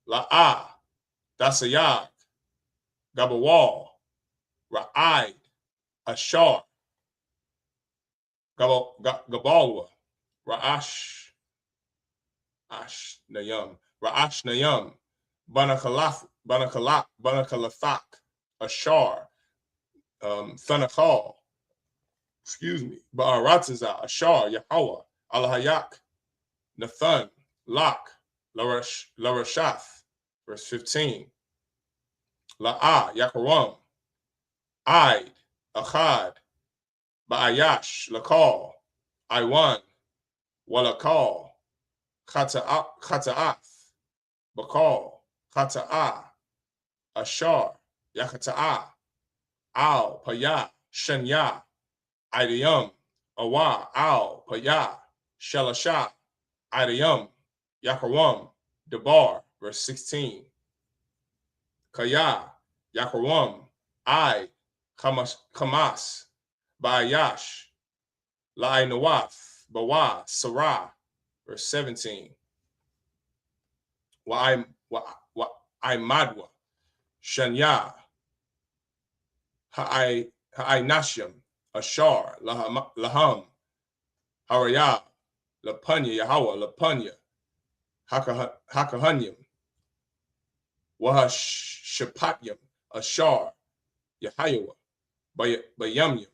La'ah, Dasayag, Gabawal, Ra'aid, Ashar, Gabalwa, Ra'ash Nayam, Banakalathak, Ashar, Thanakal, Ba'aratiza, Ashar, Yahweh, Alahayak, Nathan, Lak, Larashath, verse 15. La'ah, Yakaram, Aid, Achad, Ba'ayash, Lakal, Iwan, Walakal, Khata'ath, Bakal, Khata'ah, Ashar, Yakata'ah, Al, Paya, Shanya, Idayam, Awa, Al, Paya, Shalasha, Idayam, Yakaram, Debar, verse 16. Kaya, Yakaram, I, Kamas, Bayash, Lai Nawath, Bawa, Sarah, verse 17. Wa'aimadwa, Shanya, Ha'ainashim, Ashar, Laham, Haraya, Lapanya, Yahweh, Lapanya, Hakahanyam, Wahashapatyam, Ashar, Yahayawa, Bayamyam,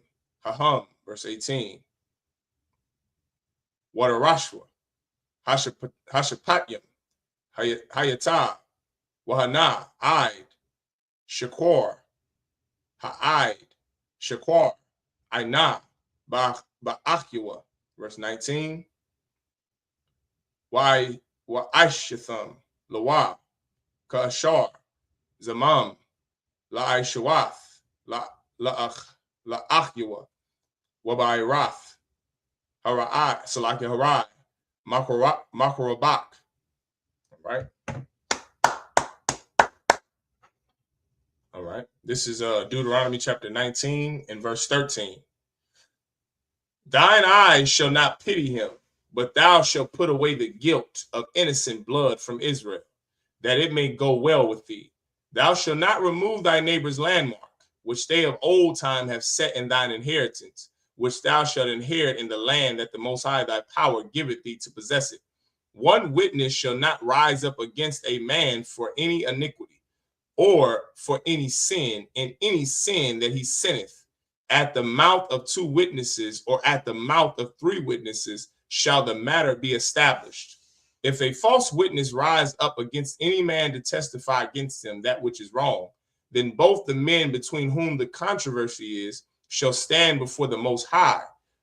Haham, verse 18. Wadarashwa, Hashapatyam, Hayata, Wahana, Aid, Shakor, Ha'aid, Shakor, Aina, Ba'achiwa, verse 19. Wa'aishatham, Lawa, Ka'ashar, Zamam, La'aishawath, La'achiwa, Wabairath, Hara'ai, Salaki Harai, Makarabak. All right. All right. This is Deuteronomy chapter 19 and verse 13. Thine eyes shall not pity him, but thou shalt put away the guilt of innocent blood from Israel, that it may go well with thee. Thou shalt not remove thy neighbor's landmark, which they of old time have set in thine inheritance, which thou shalt inherit in the land that the Most High thy power giveth thee to possess it. One witness shall not rise up against a man for any iniquity, or for any sin, in any sin that he sinneth. At the mouth of two witnesses, or at the mouth of three witnesses, shall the matter be established. If a false witness rise up against any man to testify against him that which is wrong, then both the men between whom the controversy is shall stand before the Most High,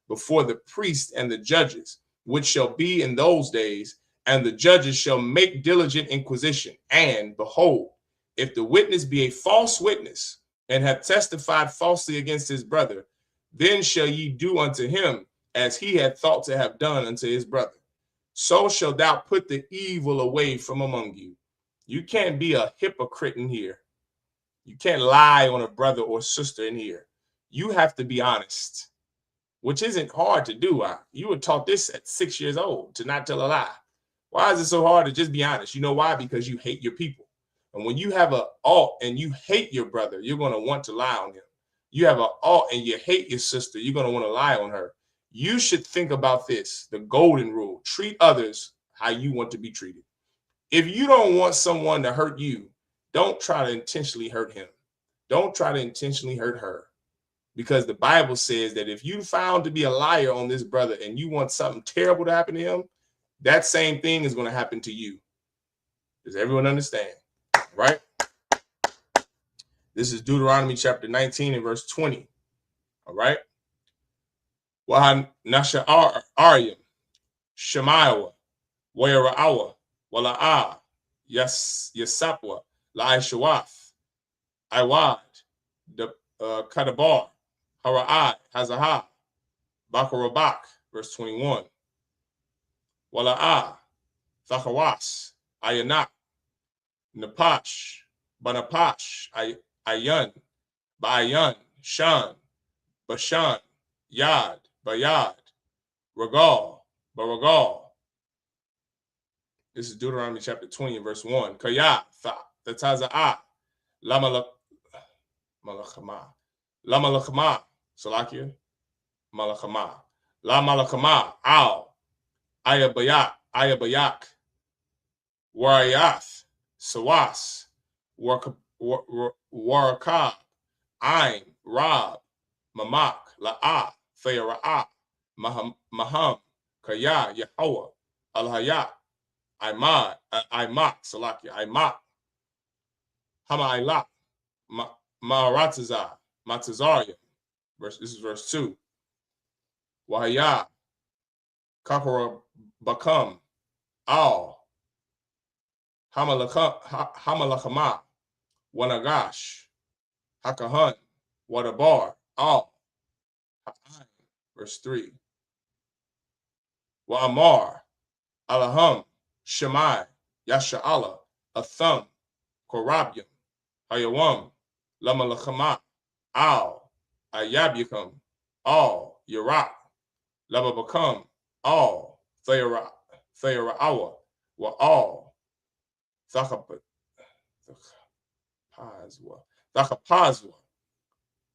before the priest and the judges, which shall be in those days, and the judges shall make diligent inquisition. And behold, if the witness be a false witness, and have testified falsely against his brother, then shall ye do unto him as he had thought to have done unto his brother. So shalt thou put the evil away from among you. You can't be a hypocrite in here. You can't lie on a brother or sister in here. You have to be honest, which isn't hard to do. You were taught this at 6 years old, to not tell a lie. Why is it so hard to just be honest? You know why? Because you hate your people. And when you have an alt and you hate your brother, you're going to want to lie on him. You have an alt and you hate your sister, you're going to want to lie on her. You should think about this, the golden rule. Treat others how you want to be treated. If you don't want someone to hurt you, don't try to intentionally hurt him. Don't try to intentionally hurt her. Because the Bible says that if you found to be a liar on this brother and you want something terrible to happen to him, that same thing is going to happen to you. Does everyone understand? Right? This is Deuteronomy chapter 19 and verse 20. All right? Wahanasha Aryam, Shemaiah, Wayara'awa, Wala'ah, Yasapwa, La'ishawath, Iwad, Kadabar, Hara'ai, Hazahah, Bakarabak, verse 21. Wala'ah, Thachawas, Ayanak, Napash, Banapash, Ayan, Bayan, Shan, Bashan, Yad, Bayad, Ragal, Baragal. This is Deuteronomy chapter 20 and verse 1. Kayat, the Taza'ah, Lamalakama, Salakia, Malakama, La Malakama, Al, Ayabayak, Warayath, Sawas, Warakab, Ain, Rab, Mamak, La'ah, Thayara'ah, Maham, Kaya, Yahweh, Al-Hayat, Imak, Salakia, Imak, Hama'ilak, Ma'aratazah, Matazariah. This is verse 2. Wahaya, Kakara Bakam, Al, Hamalakama, Wanagash, Hakahan, Wadabar, Al, verse 3. Wa'amar, Alaham, Shemai, Yasha'ala, Atham, Korabyam, Hayawam, Lamalakama, Al, Ayabyakam, Al, Yarak, Lababakam, Al, Thayara'awa, Wa Al, Thakapazwa,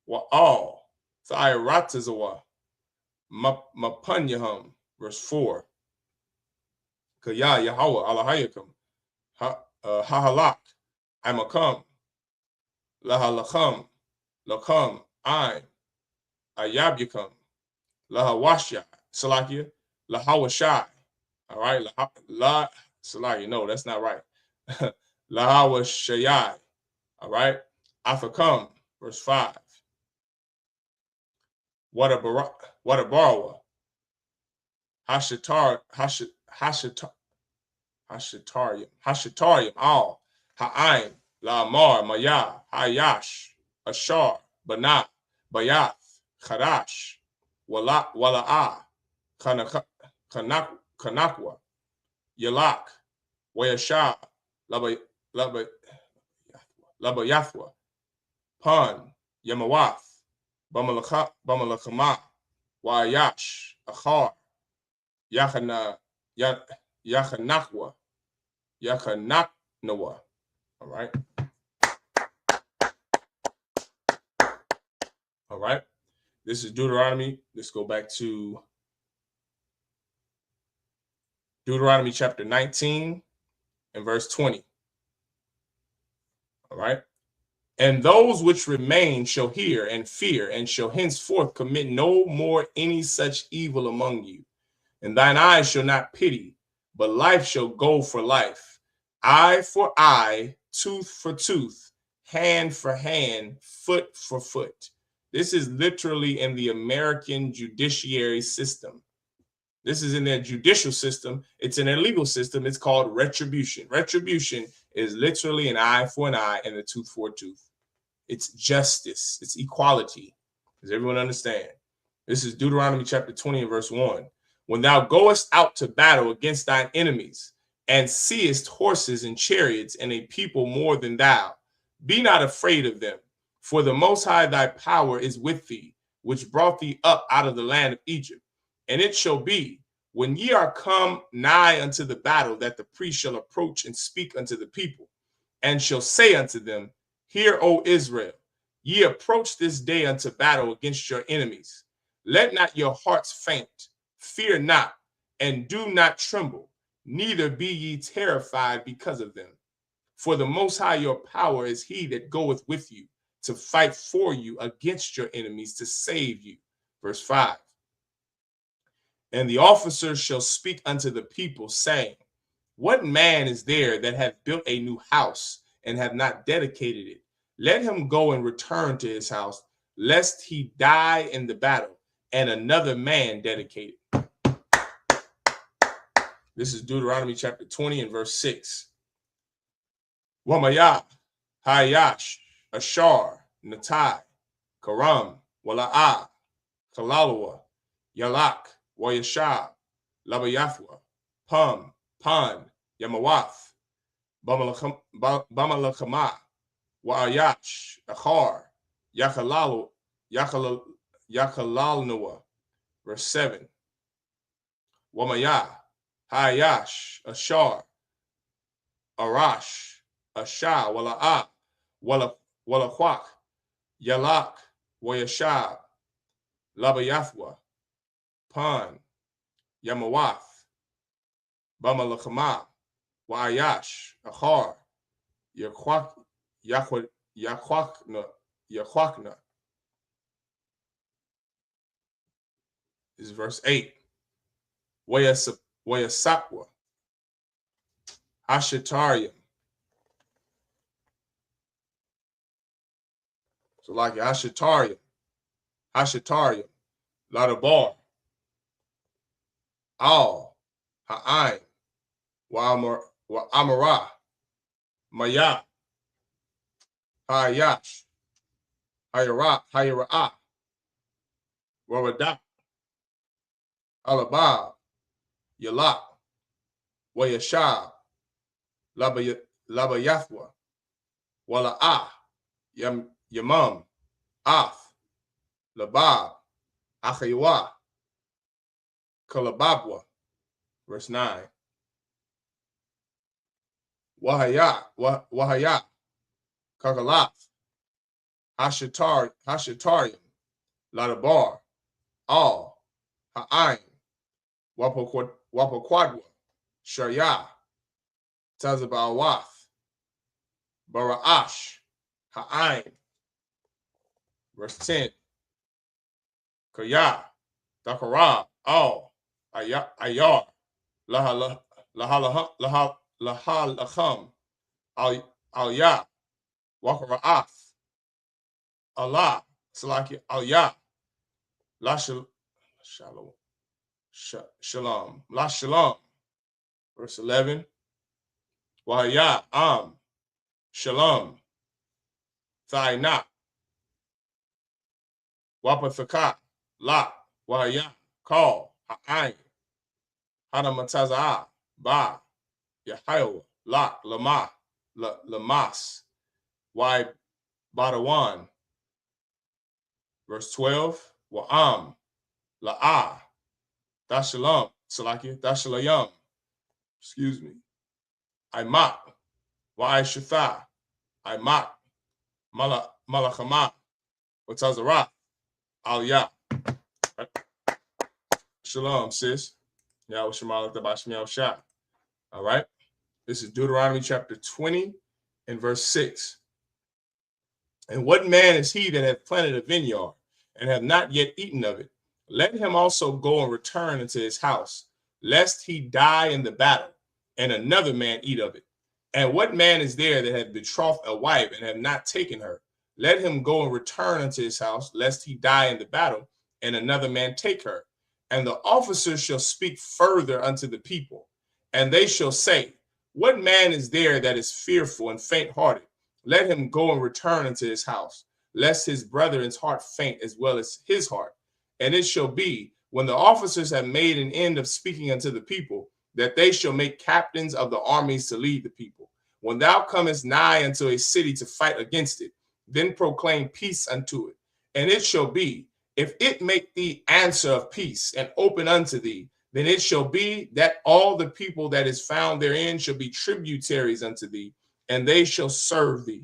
Wa Al, Thayaratazawa, Mapanyaham, verse 4. Kaya Yahweh, Alahayakam, Hahalak, Imakam, Lahalakam, Lakam, Ain, Ayabyakam, Lahawashya, Salakia, Lahawashai. All right, La Salakia. No, that's not right. Lahawashayai. All right, Afakam, verse 5. What a barawa. Hashatarium, Al, Ha'aim, La'amar, Maya, Hayash, Ashar, Banat, Bayath, Khadash, Wala'ah, Kanakwa, Yalak, Wayashah, Labayathwa, Pan, Yamawath, Bamalakama, Wayash, Achar, Yachanakwa, Yachanaknawa. All right. All right. This is Deuteronomy. Let's go back to Deuteronomy chapter 19 and verse 20. All right. And those which remain shall hear and fear, and shall henceforth commit no more any such evil among you. And thine eyes shall not pity, but life shall go for life, eye for eye, tooth for tooth, hand for hand, foot for foot. This is literally in the American judiciary system. This is in their judicial system. It's in their legal system. It's called retribution. Retribution is literally an eye for an eye and a tooth for a tooth. It's justice. It's equality. Does everyone understand? This is Deuteronomy chapter 20 and verse 1. When thou goest out to battle against thine enemies, and seest horses and chariots and a people more than thou, be not afraid of them, for the Most High thy power is with thee, which brought thee up out of the land of Egypt. And it shall be, when ye are come nigh unto the battle, that the priest shall approach and speak unto the people, and shall say unto them, Hear, O Israel, ye approach this day unto battle against your enemies. Let not your hearts faint, fear not, and do not tremble, neither be ye terrified because of them. For the Most High your power is he that goeth with you, to fight for you against your enemies, to save you. Verse 5. And the officers shall speak unto the people, saying, What man is there that hath built a new house, and have not dedicated it? Let him go and return to his house, lest he die in the battle, and another man dedicate it. This is Deuteronomy chapter 20 and verse 6. Wamayah, Hayash, Ashar, Natai, Karam, Wala'ah, Kalalawa, Yalak, Wayashab, Labayathwa, Pum, Pan, Yamawath, Bamalakama, Wa'ayash, Achar, Yakalalnua. Verse 7. Wamayah, Hayash, Ashar, Arash, Ashah, Wala'ah, Walaquak, Yalak, Wayashab, Labayathwa, Pan, Yamawath, Bamalakama, Wa'ayash, Achar, Yaquakna. This is verse 8. Wayasapwa, Ashatarium. So like Ashatarium, Ladabar, Al, Ha'ain, Wa'amara, Maya, Hayash, Hayara'ah, Waradah, Alabab, Yalak, Wayashab, Labayathwa, Wala'ah, Yamam, Ath, Labab, Achayawa, Kalababwa. Verse 9. Wahaya, Kakalath, Hashatarium, Ladabar, Al, Ha'ain, Wapakwadwa, Shaya, Tazabawath, Bara'ash, Ha'ain. Verse 10. Kaya, Dakara, Al, Ayar, Lahalacham, Al-Ya, Wakara'ath, Allah, Salaki, Al-Ya, Shalom, La Shalom. Verse 11. Wahaya, Shalom, Thainat, Wapathaka, La, Wahaya, Call, Ha'ain, Hadamatazah, Ba, Yahayo, La, Lama, Lamas, Why Badawan. Verse 12. Wa'am, La'ah, Dashalam, Salaki, Dashalayam. Excuse me. Imak, Wa'ai-Shatha, Imak, Malachama, Watazarah, Oh, yeah. Shalom, sis. Yahweh Shema Tabashmi Shah. All right. This is Deuteronomy chapter 20 and verse 6. And what man is he that hath planted a vineyard and have not yet eaten of it? Let him also go and return into his house, lest he die in the battle, and another man eat of it. And what man is there that hath betrothed a wife and have not taken her? Let him go and return unto his house, lest he die in the battle, and another man take her. And the officers shall speak further unto the people, and they shall say, what man is there that is fearful and faint-hearted? Let him go and return unto his house, lest his brethren's heart faint as well as his heart. And it shall be, when the officers have made an end of speaking unto the people, that they shall make captains of the armies to lead the people. When thou comest nigh unto a city to fight against it, then proclaim peace unto it. And it shall be, if it make thee answer of peace and open unto thee, then it shall be that all the people that is found therein shall be tributaries unto thee, and they shall serve thee.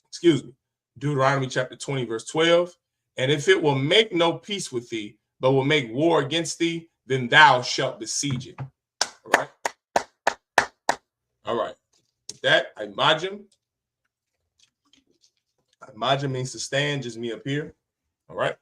Excuse me. Deuteronomy chapter 20, verse 12. And if it will make no peace with thee, but will make war against thee, then thou shalt besiege it. All right. All right. With that, imagine. Imagine means to stand, just me up here. All right.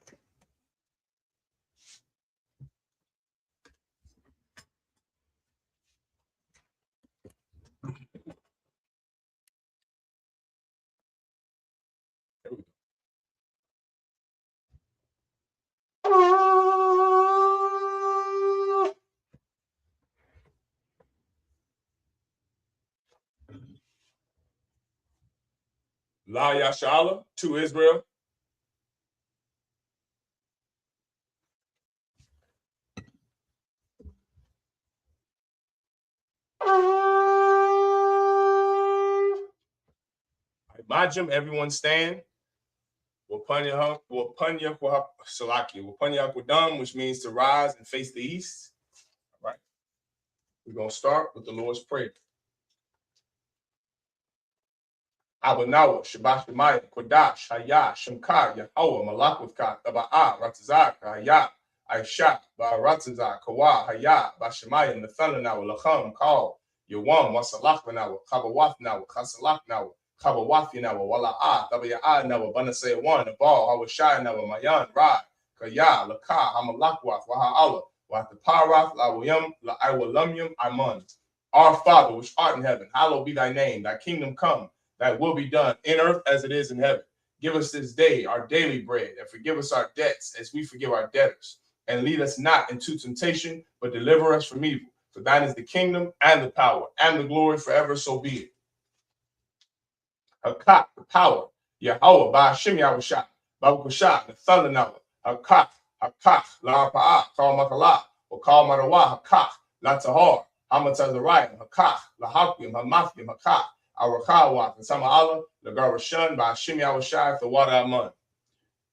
La Yashala to Israel. Imagine everyone stand. Wapanya Kwadam, which means to rise and face the east. All right. We're going to start with the Lord's Prayer. Abanawa, Shabbat Shemaya, Kodash, Hayah, Shemka, Yahweh, Malakutka, Taba'a, Ratazak, Hayah, I.S.U.P.K, Baratazak, Kawa, Hayah, Bashemaya, Nathanawa, Lacham, Kal, Yawam, Wasalachanawa, Kabawathnawa, Kasalachnawa, Kabawathinawa, Wala'a, Tabaya'a, Nawa, Banasay one, Nabal, Hawashai Nawa, Mayan, Rad, Kaya, Laka, Hamalakwath, Waha'ala, Wathaparath, Lawayam, La'awalamyam, Iman. Our Father, which art in heaven, hallowed be thy name, thy kingdom come. That will be done in earth as it is in heaven. Give us this day our daily bread, and forgive us our debts as we forgive our debtors. And lead us not into temptation, but deliver us from evil. For thine is the kingdom, and the power, and the glory forever, so be it. Hakak, the power. Yahweh, Ba'ashim Yahushua, Babukusha, the thunder now. Hakak, Hakak, La Pa'a, Kal Makala, or Kal Marawa, Hakak, La Tahar, Hamatazarayim, Hakak, La Hakim, Hamathim, Hakak. Arakawat, and Sama'ala, the Garashan, by Shim Yahushai, the water Amun.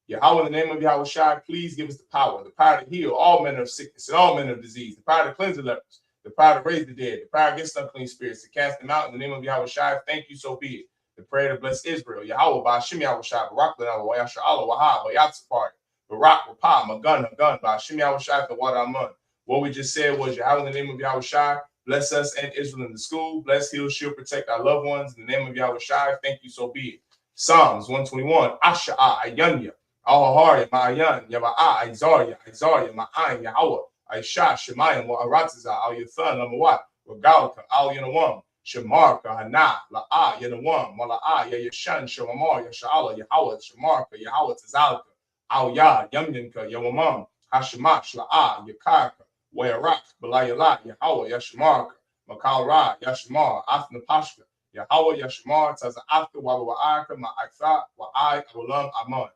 Yahweh, in the name of Yahushai, please give us the power to heal all manner of sickness and all manner of disease, the power to cleanse the lepers, the power to raise the dead, the power against unclean spirits, to cast them out in the name of Yahushai. Thank you, so be it. The prayer to bless Israel. Yahweh, by Shim Yahushai, Barak Lanawa, Wayasha'ala, Wahab, Wayatsapar, Barak, Rapah, Magun, by Shim Yahushai, the water Amun. What we just said was Yahweh, in the name of Yahushai. Bless us and Israel in the school. Bless, heal, shield, protect our loved ones. In the name of Yahushai, thank you, so be it. Psalms 121. Asha'a, Ayanya, Ahahari, Ma'ayan, Yaba'a, Isaiah, Ma'ayin, Yahweh, Aisha, Shemayim, Wa'aratiza, Al Yathan, Lamawat, Regalka, Al Yanawam, Shemarka, Hana, La'a, Yanawam, Mala'a, Yashan, Shemamar, Yasha'ala, Yahweh, Shemarka, Yahweh, Tazalka, Al Yah, Yamyanka, Yawamam, Hashemash, La'a, Yakarka, Wayarak, Belayala, Yahweh, Yashmarka, Makal Ra, Yashmar, Athna Pashka, Yahweh, Yashmar, Taza'afka, Wawa'aka, Ma'akfa, Wa'ai, Awalam, Aman.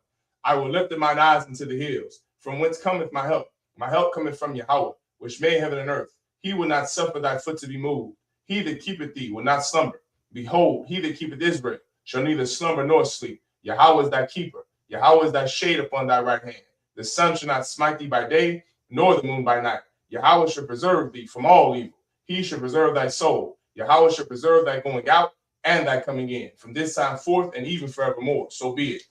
I will lift up mine eyes into the hills. From whence cometh my help? My help cometh from Yahweh, which made heaven and earth. He will not suffer thy foot to be moved. He that keepeth thee will not slumber. Behold, he that keepeth Israel shall neither slumber nor sleep. Yahweh is thy keeper. Yahweh is thy shade upon thy right hand. The sun shall not smite thee by day, nor the moon by night. Yahweh shall preserve thee from all evil. He shall preserve thy soul. Yahweh shall preserve thy going out and thy coming in, from this time forth and even forevermore. So be it.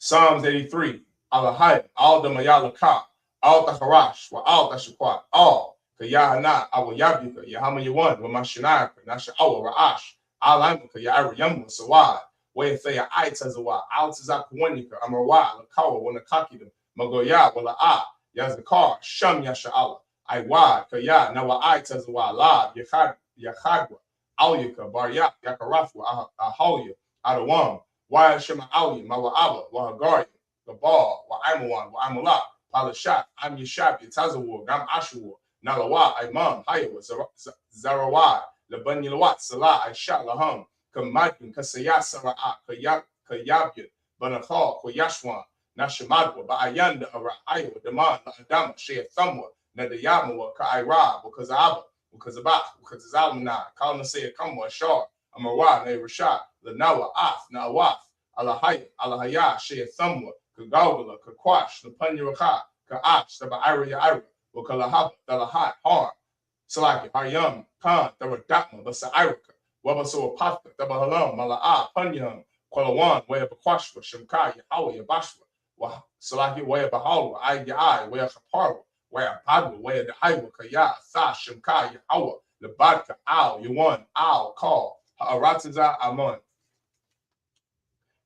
Psalms 83. Alahayim, Al Damayalaka, Al Taharash, wa Al Tashakwat, Al Yahanna, Awa Yabika, Yahama Yawan, wa Mashanaka, Nasha Awa Ra'ash, Al Imaka, Yara Yamwa, Sawad, Way Thea Itazawa, Al Tazakwanika, Amarawa, Lakawa, Wanakakida, Magoya, Wala A, Yazakar, Sham Yasha Iwad, Kaya, Nawa Itazawa, La, Yakhadwa, Alyaka, Baryak, Yakarafwa, Ahalya, Adawam, Wa Shema Ali, Mawa'aba, Wahagari, Gabal, Wa'aimawan, Wa'amala, Palashat, Am Yashab, Yatazawar, Gam Ashur, Nalawa, Imam, Hayawa, Zarawad, Labanyalawat, Salah, Aisha, Laham, Kamadin, Kasaya, Sara'a, Kayabyan, Banakal, Koyashwan, Nashamadwa, Ba'ayanda, Iowa, Daman, Adama, Shea Thamwa, Nadayamawa, Ka'ira, because Abba, because Abba, because Zalmana, Kalnasaya Kamwa, Shar, Amara, Ne Rashad, Lanawa, Af, Nawaf, Alahaya, Alahaya, Shea Thamwa, Kagawala, Kakwash, Lapanyaraka, Ka'ach, Taba'ira Yaira, Wakalahaba, Dalahat, Har, Salaki, Haryam, Khan, Taradakma, Basairaka, Wabaso Apatha, Tabahalam, Mala'a, Panyam, Kwalawan, Waya Bakwashwa, Shemkai, Yahawa, Yabashwa, Salaki, Waya Bahalwa, Ayai, Waya Kaparwa, Waya Padwa, Waya Daiwa, Kaya, Tha, Shemkai, Yahawa, Labadka, Al, Yawan, Al, Call, Ha'aratiza, Amon.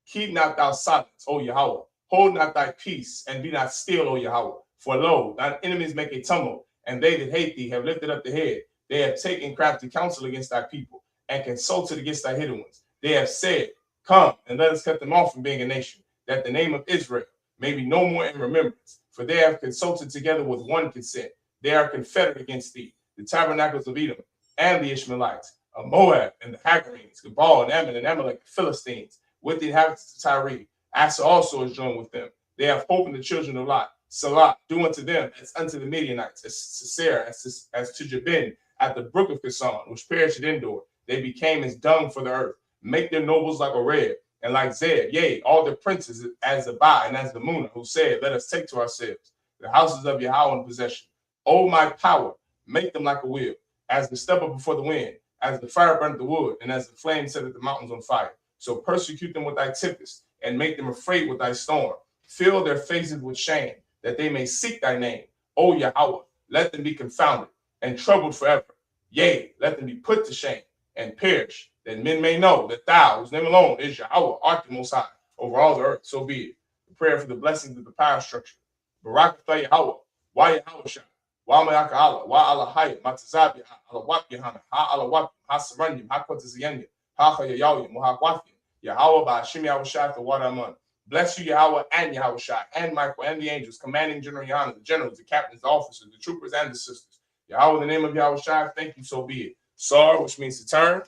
Keep not thou silence, O Yahweh. Hold not thy peace, and be not still, O Yahweh. For lo, thine enemies make a tumult, and they that hate thee have lifted up the head. They have taken crafty counsel against thy people, and consulted against thy hidden ones. They have said, Come, and let us cut them off from being a nation, that the name of Israel may be no more in remembrance. For they have consulted together with one consent. They are confederate against thee, the tabernacles of Edom, and the Ishmaelites, of Moab, and the Hagarenes, Gebal, and Ammon, and Amalek, the Philistines, with the inhabitants of Tyre. Asa also is joined with them. They have hope in the children of Lot. Salah, do unto them as unto the Midianites, as Sisera, as to Jabin, at the brook of Kison, which perished at Endor. They became as dung for the earth. Make their nobles like Oreb, and like Zeb, yea, all their princes as Zabah and as the Munah, who said, Let us take to ourselves the houses of Yahweh in possession. O my power, make them like a wheel, as the stubble before the wind, as the fire burnt the wood, and as the flame set the mountains on fire. So persecute them with thy tempest, and make them afraid with thy storm. Fill their faces with shame, that they may seek thy name. O Yahweh, let them be confounded and troubled forever. Yea, let them be put to shame and perish, that men may know that thou, whose name alone is Yahweh, art the Most High over all the earth. So be it. The prayer for the blessings of the power structure. Barakatha Yahweh, Wa Yahweh Shah, Wa Mayaka Allah, Wa Allah Hayat, Matazabi, Allah Yahanna, Ha Allah Ha Saranyim, Ha Kwatazayanya, Ha Hayayawim, Muhakwafim, Yahweh by Shimi Yahushua, the water Amun. Bless you, Yahweh, and Yahushua, and Michael, and the angels, commanding General Yahanna, the generals, the captains, the officers, the troopers, and the sisters. Yahweh, in the name of Yahushua, thank you, so be it. Sar, which means to turn.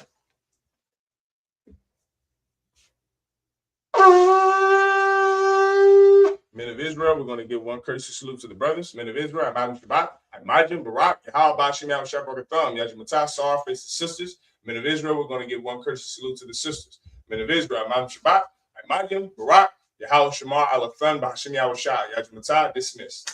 Men of Israel, we're going to give one courtesy salute to the brothers. Men of Israel, Imam Shabbat, Imajim, Barak, Yahweh, Bashim, Yahushua, Barakatham, Yajimatah, Sar, face the sisters. Men of Israel, we're going to give one courtesy salute to the sisters. Men of Israel, Imam Shabbat, Imajim, Barak, Yahweh, Shemar, Alatham, Bashim, Yahushua, Yajimatah, dismissed.